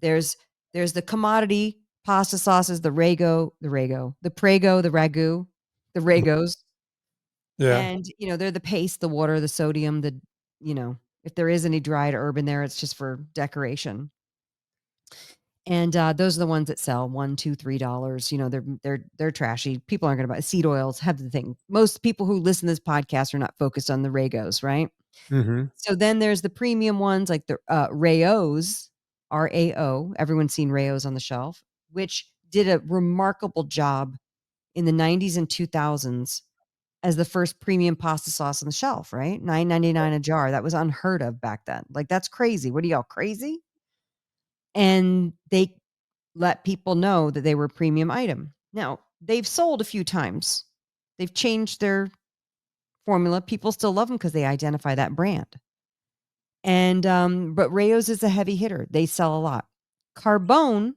There's the commodity pasta sauces, the Prego, the Ragu, the Ragos. Yeah. And, they're the paste, the water, the sodium, if there is any dried herb in there, it's just for decoration. And those are the ones that sell $1, $2, $3. They're trashy. People aren't going to buy seed oils. Have the thing. Most people who listen to this podcast are not focused on the Ragos, right? Mm-hmm. So then there's the premium ones like the Raos, RAO. Everyone's seen Raos on the shelf, which did a remarkable job in the 90s and 2000s as the first premium pasta sauce on the shelf, right? $9.99 a jar. That was unheard of back then. Like, that's crazy. What are y'all, crazy? And they let people know that they were a premium item. Now, they've sold a few times. They've changed their formula. People still love them because they identify that brand. And but Rayo's is a heavy hitter. They sell a lot. Carbone,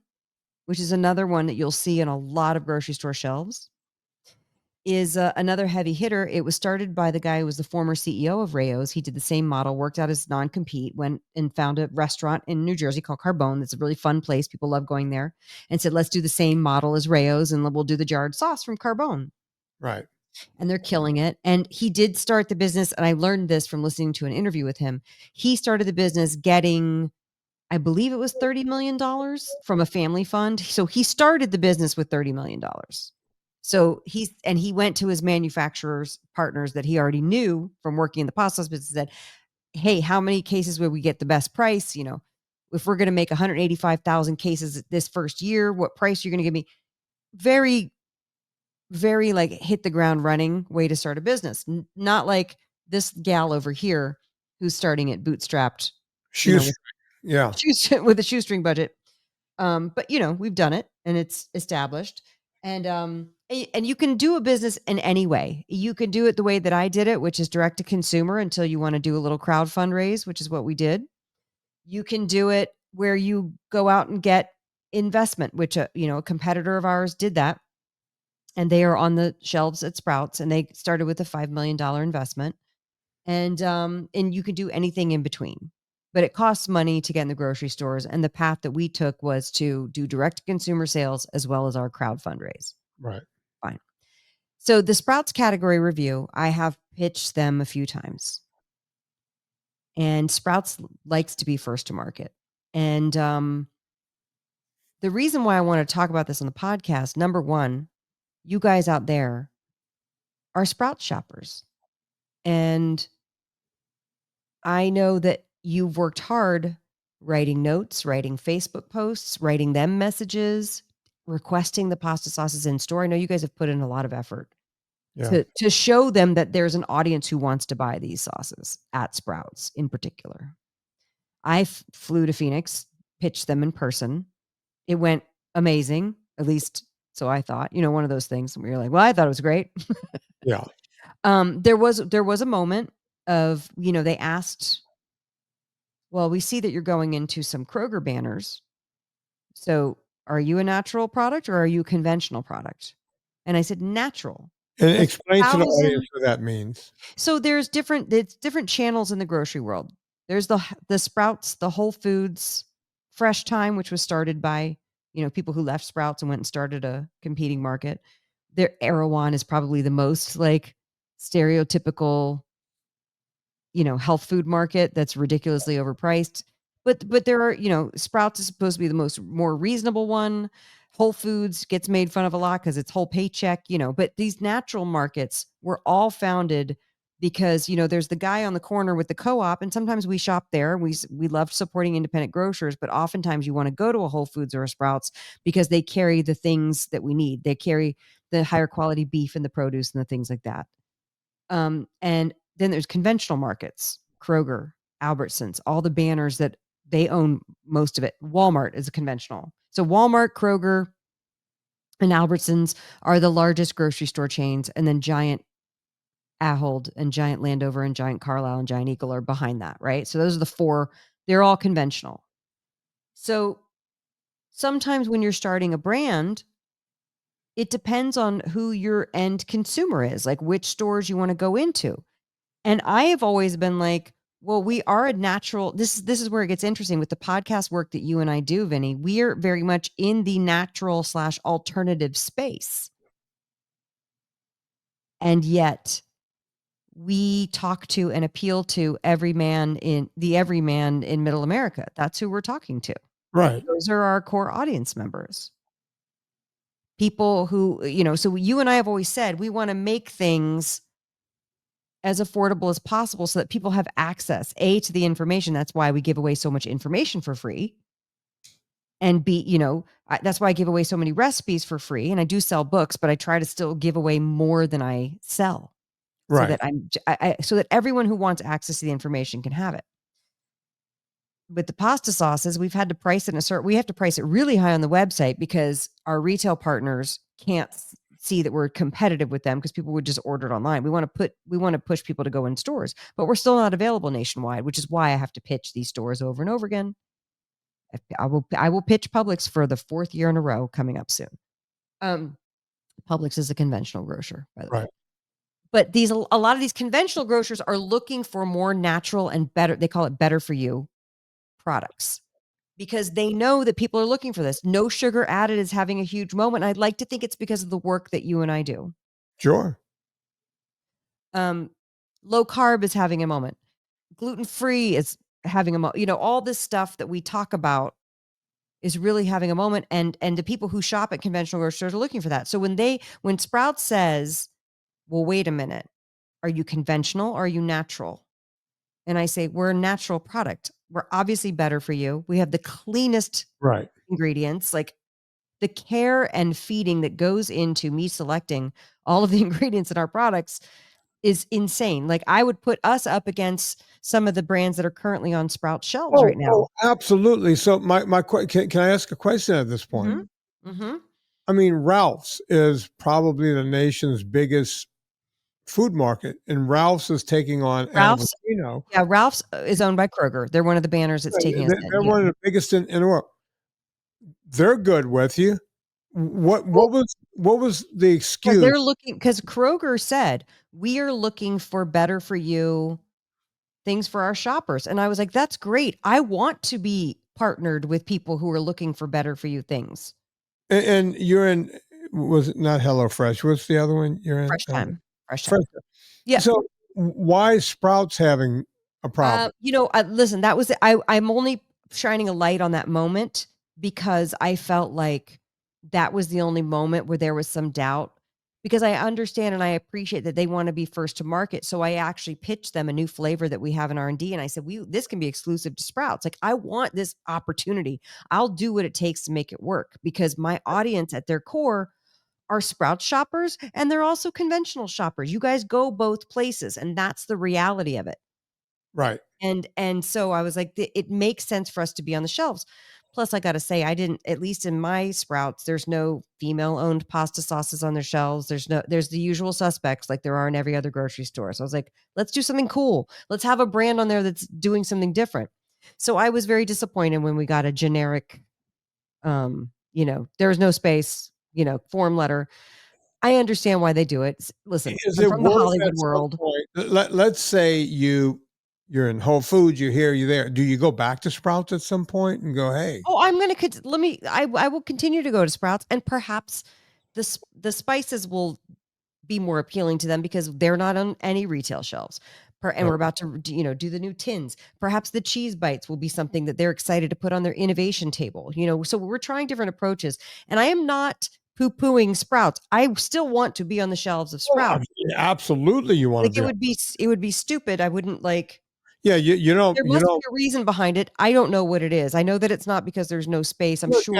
which is another one that you'll see on a lot of grocery store shelves, is another heavy hitter. It was started by the guy who was the former CEO of Rayo's. He did the same model, worked out his non-compete, went and found a restaurant in New Jersey called Carbone. That's a really fun place. People love going there. And said, let's do the same model as Rayo's and we'll do the jarred sauce from Carbone. Right. And they're killing it. And he did start the business, and I learned this from listening to an interview with him. He started the business getting, I believe it was $30 million from a family fund. So he started the business with $30 million. So he went to his manufacturers partners that he already knew from working in the pasta sauce business, said, hey, how many cases would we get the best price? If we're going to make 185,000 cases this first year, what price are you going to give me? Very, very like hit the ground running way to start a business. Not like this gal over here who's starting it bootstrapped. With a shoestring budget. But we've done it and it's established. And you can do a business in any way. You can do it the way that I did it, which is direct to consumer until you want to do a little crowd fundraise, which is what we did. You can do it where you go out and get investment, which a competitor of ours did that. And they are on the shelves at Sprouts, and they started with a $5 million investment. And you can do anything in between. But it costs money to get in the grocery stores. And the path that we took was to do direct consumer sales as well as our crowd fundraise. Right. Fine. So the Sprouts category review, I have pitched them a few times. And Sprouts likes to be first to market. And the reason why I want to talk about this on the podcast, number one, you guys out there are Sprouts shoppers. And I know that you've worked hard writing notes, writing Facebook posts, writing them messages, requesting the pasta sauces in store. I know you guys have put in a lot of effort to show them that there's an audience who wants to buy these sauces at Sprouts in particular. I flew to Phoenix, pitched them in person. It went amazing, at least so I thought. One of those things where you're like, well, I thought it was great. Yeah. There was a moment of, they asked, well, we see that you're going into some Kroger banners. So are you a natural product or are you a conventional product? And I said, natural. And explain to the audience what that means. So there's different channels in the grocery world. There's the Sprouts, the Whole Foods, Fresh Time, which was started by, people who left Sprouts and went and started a competing market. Their Erewhon is probably the most like stereotypical, health food market that's ridiculously overpriced. But there are, Sprouts is supposed to be the more reasonable one. Whole Foods gets made fun of a lot because it's whole paycheck, but these natural markets were all founded because, there's the guy on the corner with the co-op, and sometimes we shop there. We love supporting independent grocers, but oftentimes you want to go to a Whole Foods or a Sprouts because they carry the things that we need. They carry the higher quality beef and the produce and the things like that. And then there's conventional markets, Kroger, Albertsons, all the banners that they own most of it. Walmart is a conventional. So Walmart, Kroger, and Albertsons are the largest grocery store chains. And then Giant Ahold and Giant Landover and Giant Carlisle and Giant Eagle are behind that, right? So those are the four. They're all conventional. So sometimes when you're starting a brand, it depends on who your end consumer is, like which stores you want to go into. And I have always been like, well, we are a natural. This is where it gets interesting with the podcast work that you and I do, Vinny. We are very much in the natural / alternative space. And yet we talk to and appeal to every man in middle America. That's who we're talking to. Right. Those are our core audience members. People who, so you and I have always said we want to make things as affordable as possible so that people have access, A, to the information. That's why we give away so much information for free. And B, that's why I give away so many recipes for free. And I do sell books, but I try to still give away more than I sell. Right. So that so that everyone who wants access to the information can have it. With the pasta sauces, we've had to price it we have to price it really high on the website because our retail partners can't see that we're competitive with them because people would just order it online. We want to push people to go in stores, but we're still not available nationwide, which is why I have to pitch these stores over and over again. I will pitch Publix for the 4th year in a row coming up soon. Publix is a conventional grocer, by the way. But a lot of these conventional grocers are looking for more natural and better. They call it better for you products because they know that people are looking for this. No sugar added is having a huge moment. I'd like to think it's because of the work that you and I do. Sure. Low carb is having a moment. Gluten-free is having a moment. All this stuff that we talk about is really having a moment. And the people who shop at conventional grocers are looking for that. So when Sprouts says, well, wait a minute, are you conventional or are you natural? And I say, we're a natural product. We're obviously better for you. We have the cleanest ingredients, like the care and feeding that goes into me selecting all of the ingredients in our products is insane. Like I would put us up against some of the brands that are currently on Sprout shelves right now. Oh, absolutely. So can I ask a question at this point? Mm-hmm. I mean, Ralph's is probably the nation's biggest food market, and Ralph's is taking on Vocino. Yeah, Ralph's is owned by Kroger. They're one of the banners that's taking us. They're one of the biggest in the world. They're good with you. What was the excuse? They're looking because Kroger said we are looking for better for you things for our shoppers, and I was like, that's great. I want to be partnered with people who are looking for better for you things. And you're in. Was it not HelloFresh? What's the other one you're in? Fresh Time. Fresh Time. Yeah. So why is Sprouts having a problem? Listen, that was I'm only shining a light on that moment because I felt like that was the only moment where there was some doubt because I understand and I appreciate that they want to be first to market. So I actually pitched them a new flavor that we have in R&D. And I said, this can be exclusive to Sprouts. Like I want this opportunity. I'll do what it takes to make it work because my audience at their core are Sprouts shoppers and they're also conventional shoppers. You guys go both places and that's the reality of it. Right. And so I was like, it makes sense for us to be on the shelves. Plus, I got to say, at least in my Sprouts, there's no female-owned pasta sauces on their shelves. There's the usual suspects like there are in every other grocery store. So I was like, let's do something cool. Let's have a brand on there that's doing something different. So I was very disappointed when we got a generic, there was no space, form letter. I understand why they do it. Listen, I'm from the Hollywood world. Let's say you're in Whole Foods, you're here, you're there. Do you go back to Sprouts at some point and go, hey? Oh, I will continue to go to Sprouts and perhaps the spices will be more appealing to them because they're not on any retail shelves. And we're about to, do the new tins. Perhaps the cheese bites will be something that they're excited to put on their innovation table. So we're trying different approaches and I am not poo-pooing Sprouts. I still want to be on the shelves of Sprouts. Absolutely. You want to be. It would be stupid. I wouldn't like. Yeah, you know, there must be a reason behind it. I don't know what it is. I know that it's not because there's no space. I'm sure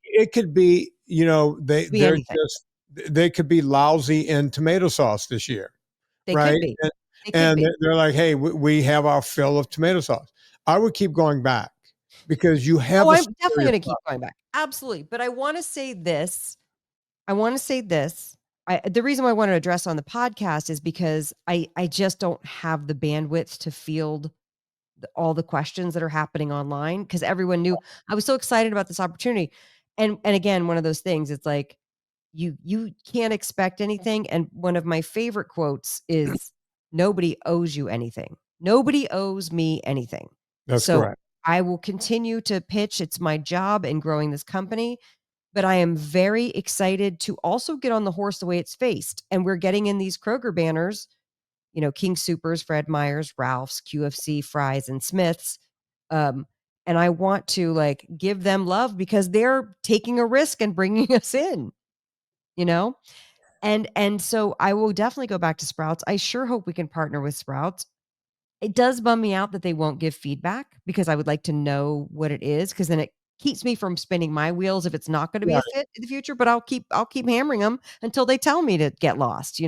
it could be, they could be lousy in tomato sauce this year. They right? Could be. They're like, hey, we have our fill of tomato sauce. I would keep going back because you have. I'm definitely going to keep going back. Absolutely. But I want to say this. The reason why I want to address on the podcast is because I just don't have the bandwidth to field all the questions that are happening online because everyone knew I was so excited about this opportunity. And again, one of those things, it's like, you can't expect anything. And one of my favorite quotes is nobody owes you anything. Nobody owes me anything. That's So correct. I will continue to pitch. It's my job in growing this company, but I am very excited to also get on the horse the way it's faced. And we're getting in these Kroger banners, King Supers, Fred Meyer's, Ralph's, QFC, Fry's, and Smith's. And I want to give them love because they're taking a risk and bringing us in, And so I will definitely go back to Sprouts. I sure hope we can partner with Sprouts. It does bum me out that they won't give feedback because I would like to know what it is, because then it keeps me from spinning my wheels if it's not going to be a fit in the future. But I'll keep hammering them until they tell me to get lost,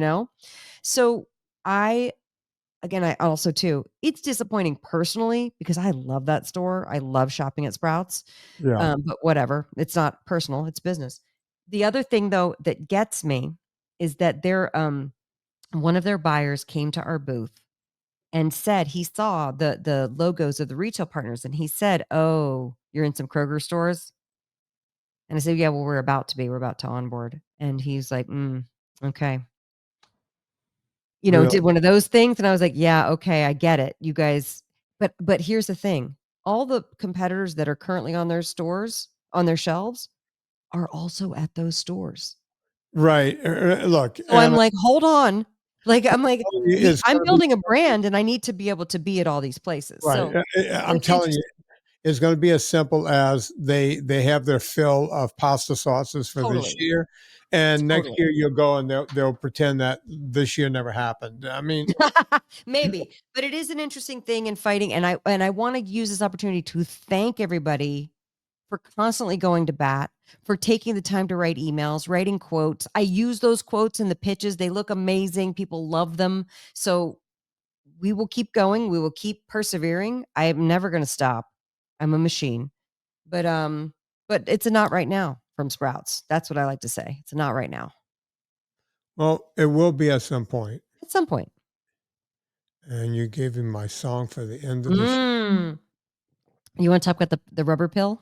So I also too, it's disappointing personally because I love that store. I love shopping at Sprouts. Yeah. But whatever, it's not personal, it's business. The other thing though that gets me is that one of their buyers came to our booth and said he saw the logos of the retail partners, and he said, "Oh, you're in some Kroger stores?" And I said, "Yeah, well, we're about to onboard." And he's like, "Okay." Really? Did one of those things, and I was like, "Yeah, okay, I get it. You guys." But here's the thing. All the competitors that are currently on their shelves are also at those stores. Right. Look, So I'm like, "Hold on." I'm it's I'm gonna be building a brand and I need to be able to be at all these places. right. So I'm it's telling you, interesting. it's going to be as simple as they have their fill of pasta sauces for this Totally. year, and next Totally. year you'll go and they'll pretend that this year never happened. I mean, Maybe, but it is an interesting thing in fighting, and I want to use this opportunity to thank everybody for constantly going to bat, for taking the time to write emails, writing quotes. I use those quotes in the pitches. They look amazing. People love them. So we will keep going. We will keep persevering. I am never going to stop. I'm a machine. But it's a not right now from Sprouts. That's what I like to say. It's a not right now. well, it will be at some point. At some point. And you gave him my song for the end of the show. You want to talk about the rubber pill?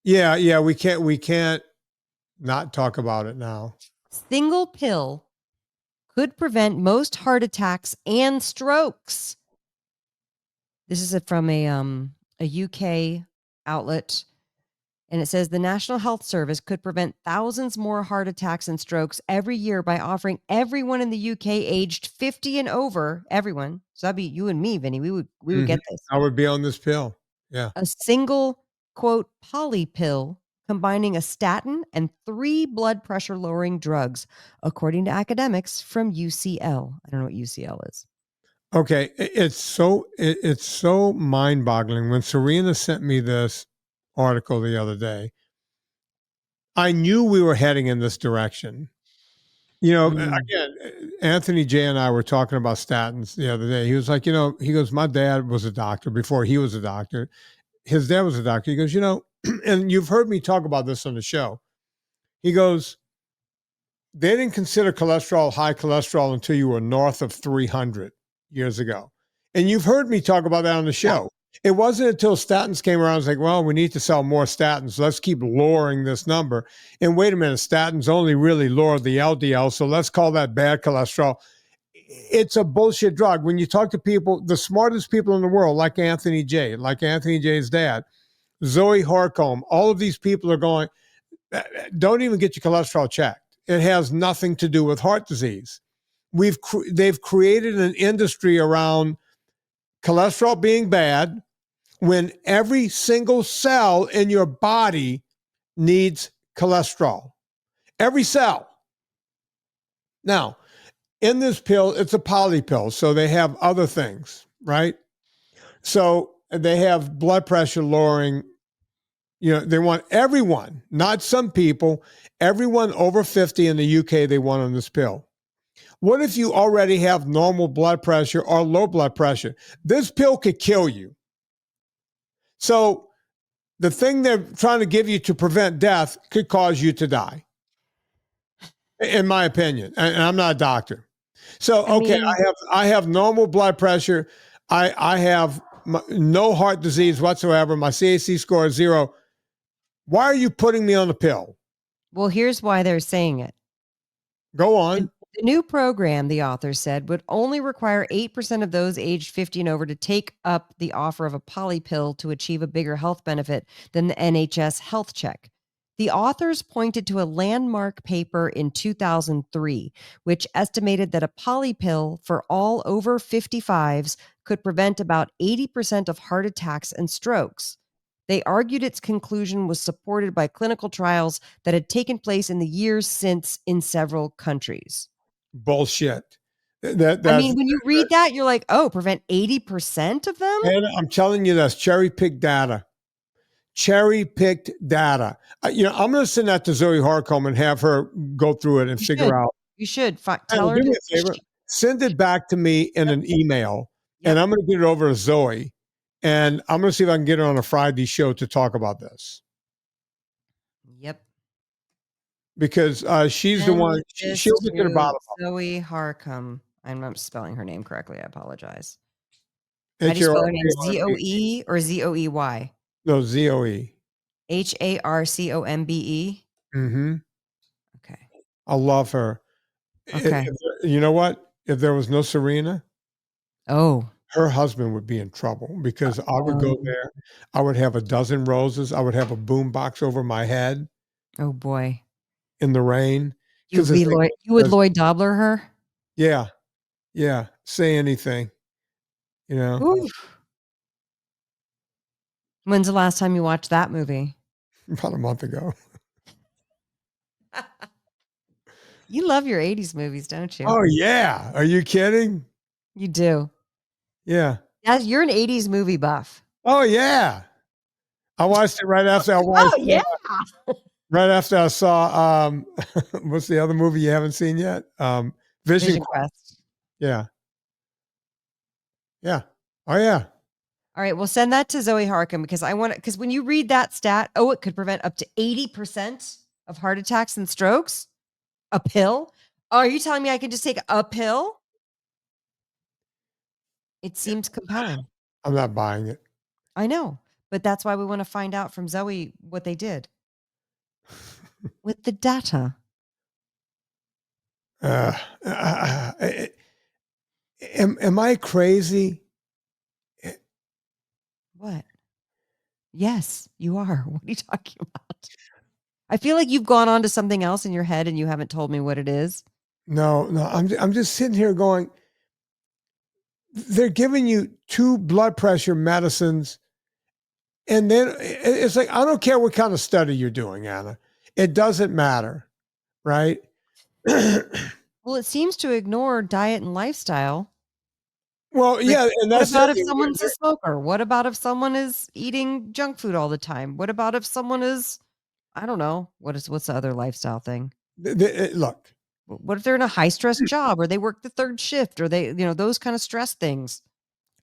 Yeah, we can't not talk about it now. Single pill could prevent most heart attacks and strokes. This is from a UK outlet, and it says the National Health Service could prevent thousands more heart attacks and strokes every year by offering everyone in the UK aged 50 and over, everyone. So that'd be you and me, Vinnie. We would get this. I would be on this pill. Yeah. A single, quote, polypill combining a statin and 3 blood pressure lowering drugs, according to academics from UCL. I don't know what UCL is. Okay, it's so mind-boggling. When Serena sent me this article the other day, I knew we were heading in this direction. Again, Anthony J and I were talking about statins the other day. He was like, he goes, my dad was a doctor before he was a doctor. His dad was a doctor. He goes, and you've heard me talk about this on the show. He goes, they didn't consider cholesterol high cholesterol until you were north of 300 years ago. And you've heard me talk about that on the show. It wasn't until statins came around, I was like, well, we need to sell more statins. Let's keep lowering this number. And wait a minute, statins only really lower the LDL, so let's call that bad cholesterol. It's a bullshit drug. When you talk to people, the smartest people in the world, like Anthony J, like Anthony J's dad, Zoe Horcombe, all of these people are going, don't even get your cholesterol checked. It has nothing to do with heart disease. They've created an industry around cholesterol being bad when every single cell in your body needs cholesterol. Every cell. Now, in this pill, it's a polypill, so they have other things, right? So they have blood pressure lowering. They want everyone, not some people, everyone over 50 in the UK, they want on this pill. What if you already have normal blood pressure or low blood pressure? This pill could kill you. So the thing they're trying to give you to prevent death could cause you to die, in my opinion. And I'm not a doctor. So, okay, I have normal blood pressure. I have no heart disease whatsoever. My CAC score is 0. Why are you putting me on the pill? Well, here's why they're saying it. Go on. The new program, the author said, would only require 8% of those aged 50 and over to take up the offer of a Polypill to achieve a bigger health benefit than the NHS health check. The authors pointed to a landmark paper in 2003, which estimated that a Polypill for all over 55s could prevent about 80% of heart attacks and strokes. They argued its conclusion was supported by clinical trials that had taken place in the years since in several countries. Bullshit. I mean, when you read that, you're like, oh, prevent 80% of them? And I'm telling you, that's cherry-picked data. Cherry-picked data. I'm going to send that to Zoe Harcombe and have her go through it and figure out. You should. Tell her do me to a favor. Send it back to me in an email, and I'm going to get it over to Zoe, and I'm going to see if I can get her on a Friday show to talk about this. Yep. Because she's the one, she'll get to the bottom of it. Zoe Harcombe. I'm not spelling her name correctly. I apologize. How do you spell her name? Z-O-E or Z-O-E-Y? No, Z-O-E. Harcombe? Mm-hmm. Okay. I love her. Okay. You know what? If there was no Serena, her husband would be in trouble because I would go there. I would have a dozen roses. I would have a boom box over my head. Oh, boy. In the rain. You would Lloyd Dobler her? Yeah. Yeah. Say anything. Oof. When's the last time you watched that movie? About a month ago. You love your 80s movies, don't you? Oh, yeah. Are you kidding? You do. Yeah. You're an 80s movie buff. Oh, yeah. I watched it right after I watched right after I saw, what's the other movie you haven't seen yet? Vision Quest. Yeah. Yeah. Oh, yeah. All right. Well, send that to Zoe Harcombe because when you read that stat, it could prevent up to 80% of heart attacks and strokes. A pill? Are you telling me I can just take a pill? It seems compelling. I'm not buying it. I know, but that's why we want to find out from Zoe what they did with the data. Am I crazy? What? Yes, you are. What are you talking about? I feel like you've gone on to something else in your head and you haven't told me what it is. No, I'm just sitting here going, they're giving you 2 blood pressure medicines. And then it's like, I don't care what kind of study you're doing, Anna. It doesn't matter. Right. Well, it seems to ignore diet and lifestyle. Well, yeah. And what about if someone's a smoker? What about if someone is eating junk food all the time? What about if someone is, I don't know, what's the other lifestyle thing? Look. What if they're in a high stress job or they work the 3rd shift or they, those kind of stress things?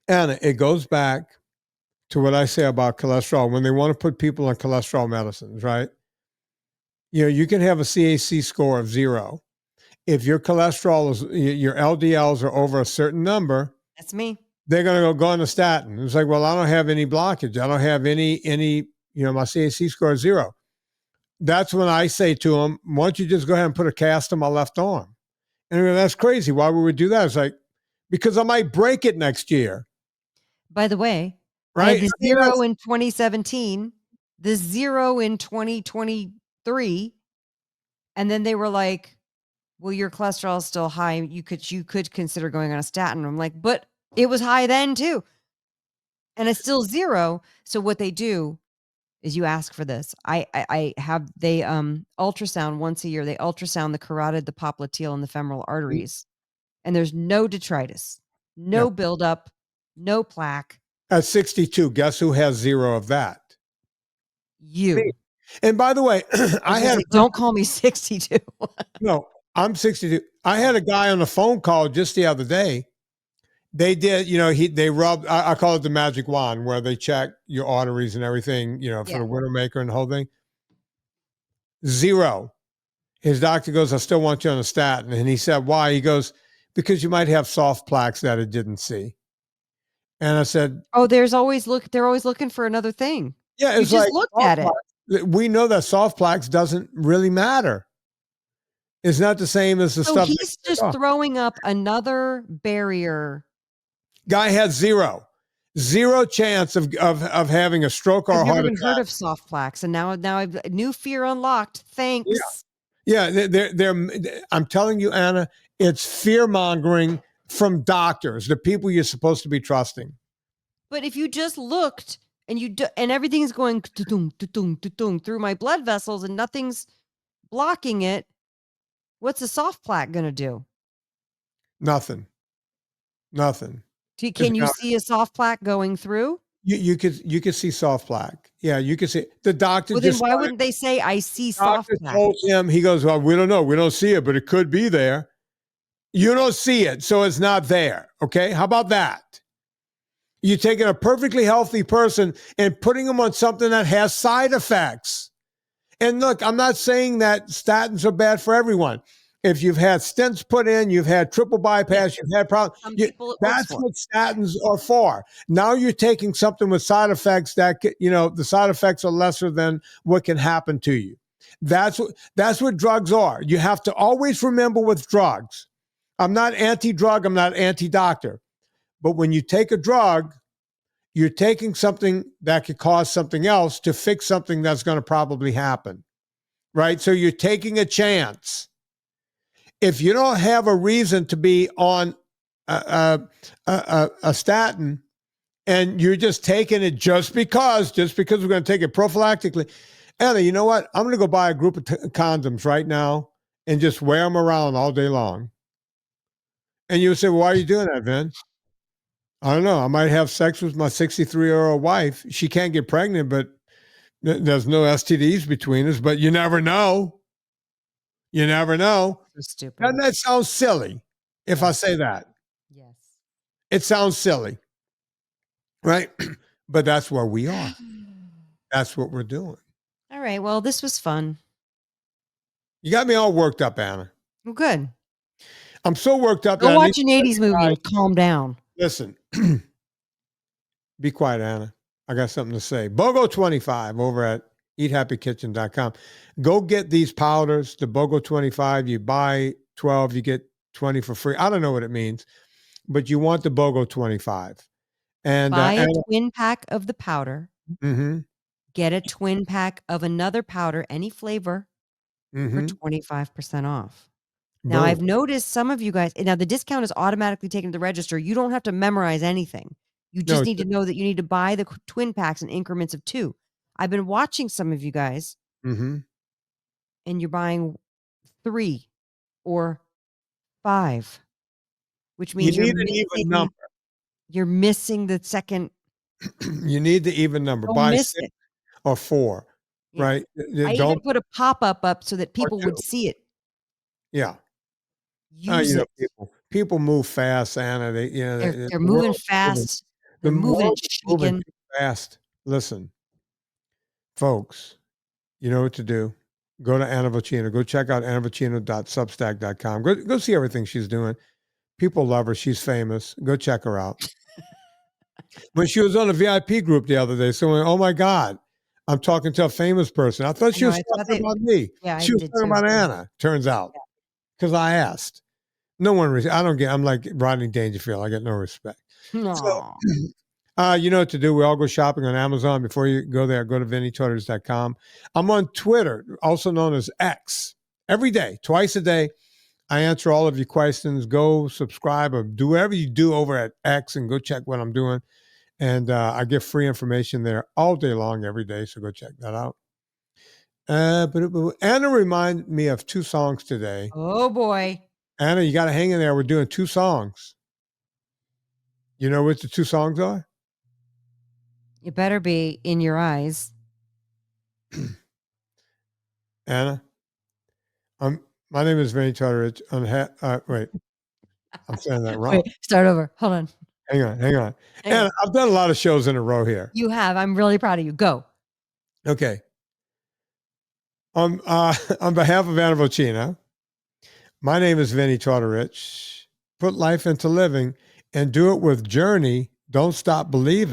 Anna, it goes back to what I say about cholesterol. When they want to put people on cholesterol medicines, right? You can have a CAC score of 0. If your cholesterol your LDLs are over a certain number, that's me. They're going to go on a statin. It's like, well, I don't have any blockage. I don't have any, my CAC score is 0. That's when I say to them, why don't you just go ahead and put a cast on my left arm? And they go, that's crazy. Why would we do that? It's like, because I might break it next year. By the way, right? The 0 in 2017, the 0 in 2023. And then they were like, well, your cholesterol is still high. You could consider going on a statin. I'm like, but it was high then too. And it's still 0. So what they do is you ask for this. They ultrasound once a year. They ultrasound the carotid, the popliteal, and the femoral arteries. And there's no detritus, no buildup, no plaque. At 62, guess who has 0 of that? You. Me. And by the way, don't call me 62. No, I'm 62. I had a guy on the phone call just the other day. They did, they rubbed, I call it the magic wand, where they check your arteries and everything, for the Widowmaker and the whole thing. 0. His doctor goes, I still want you on a statin. And he said, why? He goes, because you might have soft plaques that it didn't see. And I said, oh, they're always looking for another thing. Yeah, it's you just looked at it. We know that soft plaques doesn't really matter. It's not the same as the So stuff. he's just throwing up another barrier. Guy had zero chance of having a stroke or I've a heart never even attack. heard of soft plaques, and now I've new fear unlocked. Thanks. Yeah, I'm telling you, Anna, it's fear mongering from doctors, the people you're supposed to be trusting. But if you just looked and and everything's going through my blood vessels and nothing's blocking it, what's a soft plaque going to do? Nothing. Can you see a soft plaque going through? You could see soft plaque. Yeah, you could see the doctor. Well, then why wouldn't they say I see soft plaque? Told him, he goes, well, we don't know. We don't see it, but it could be there. You don't see it, so it's not there. Okay, how about that? You're taking a perfectly healthy person and putting them on something that has side effects. And look, I'm not saying that statins are bad for everyone. If you've had stents put in, you've had triple bypass, you've had problems. That's what statins are for. Now you're taking something with side effects that, the side effects are lesser than what can happen to you. That's what drugs are. You have to always remember with drugs. I'm not anti-drug, I'm not anti-doctor. But when you take a drug, you're taking something that could cause something else to fix something that's going to probably happen, right? So you're taking a chance. If you don't have a reason to be on a statin and you're just taking it just because we're going to take it prophylactically, Anna, you know what? I'm going to go buy a group of condoms right now and just wear them around all day long. And you would say, well, why are you doing that, Vin? I don't know. I might have sex with my 63-year-old wife. She can't get pregnant, but there's no STDs between us, but you never know. You never know. So stupid. Doesn't that sound silly if I say that? Yes. It sounds silly, right? But that's where we are. That's what we're doing. All right. Well, this was fun. You got me all worked up, Anna. Well, good. I'm so worked up. Go watch an 80s movie and calm down. Listen, be quiet, Anna. I got something to say. BOGO25 over at eathappykitchen.com. Go get these powders, the BOGO25. You buy 12, you get 20 for free. I don't know what it means, but you want the BOGO25. And buy a twin pack of the powder. Mm-hmm. Get a twin pack of another powder, any flavor, for 25% off. Now, I've noticed some of you guys, now the discount is automatically taken to the register. You don't have to memorize anything. You just need to know that you need to buy the twin packs in increments of 2. I've been watching some of you guys, and you're buying 3 or 5, which means you're missing the second. You need the even number. Don't buy miss 6 it. or 4, right? I even put a pop-up up so that people would see it. Yeah. Use it. People move fast, Anna. They're moving fast. They're moving fast. Listen, folks, you know what to do. Go to Anna Vocino. Go check out annavocino.substack.com. Go see everything she's doing. People love her. She's famous. Go check her out. When she was on a VIP group the other day, someone, oh my God, I'm talking to a famous person. I thought she was talking about me. Yeah, she was talking about Anna, turns out. Because I asked. No one, I'm like Rodney Dangerfield. I get no respect. No. So, you know what to do. We all go shopping on Amazon. Before you go there, go to VinnieTortorich.com. I'm on Twitter, also known as X. Every day, twice a day, I answer all of your questions. Go subscribe or do whatever you do over at X and go check what I'm doing. And I give free information there all day long, every day. So go check that out. But Anna reminded me of 2 songs today. Oh, boy. Anna, you got to hang in there. We're doing 2 songs. You know what the 2 songs are? It better be in your eyes. Anna, my name is Vinnie Tortorich. Wait, I'm saying that wrong. Wait, start over. Hold on. Hang on. Anna, I've done a lot of shows in a row here. You have. I'm really proud of you. Go. Okay. On behalf of Anna Vocino, my name is Vinnie Tortorich. Put life into living and do it with Journey. Don't stop believing.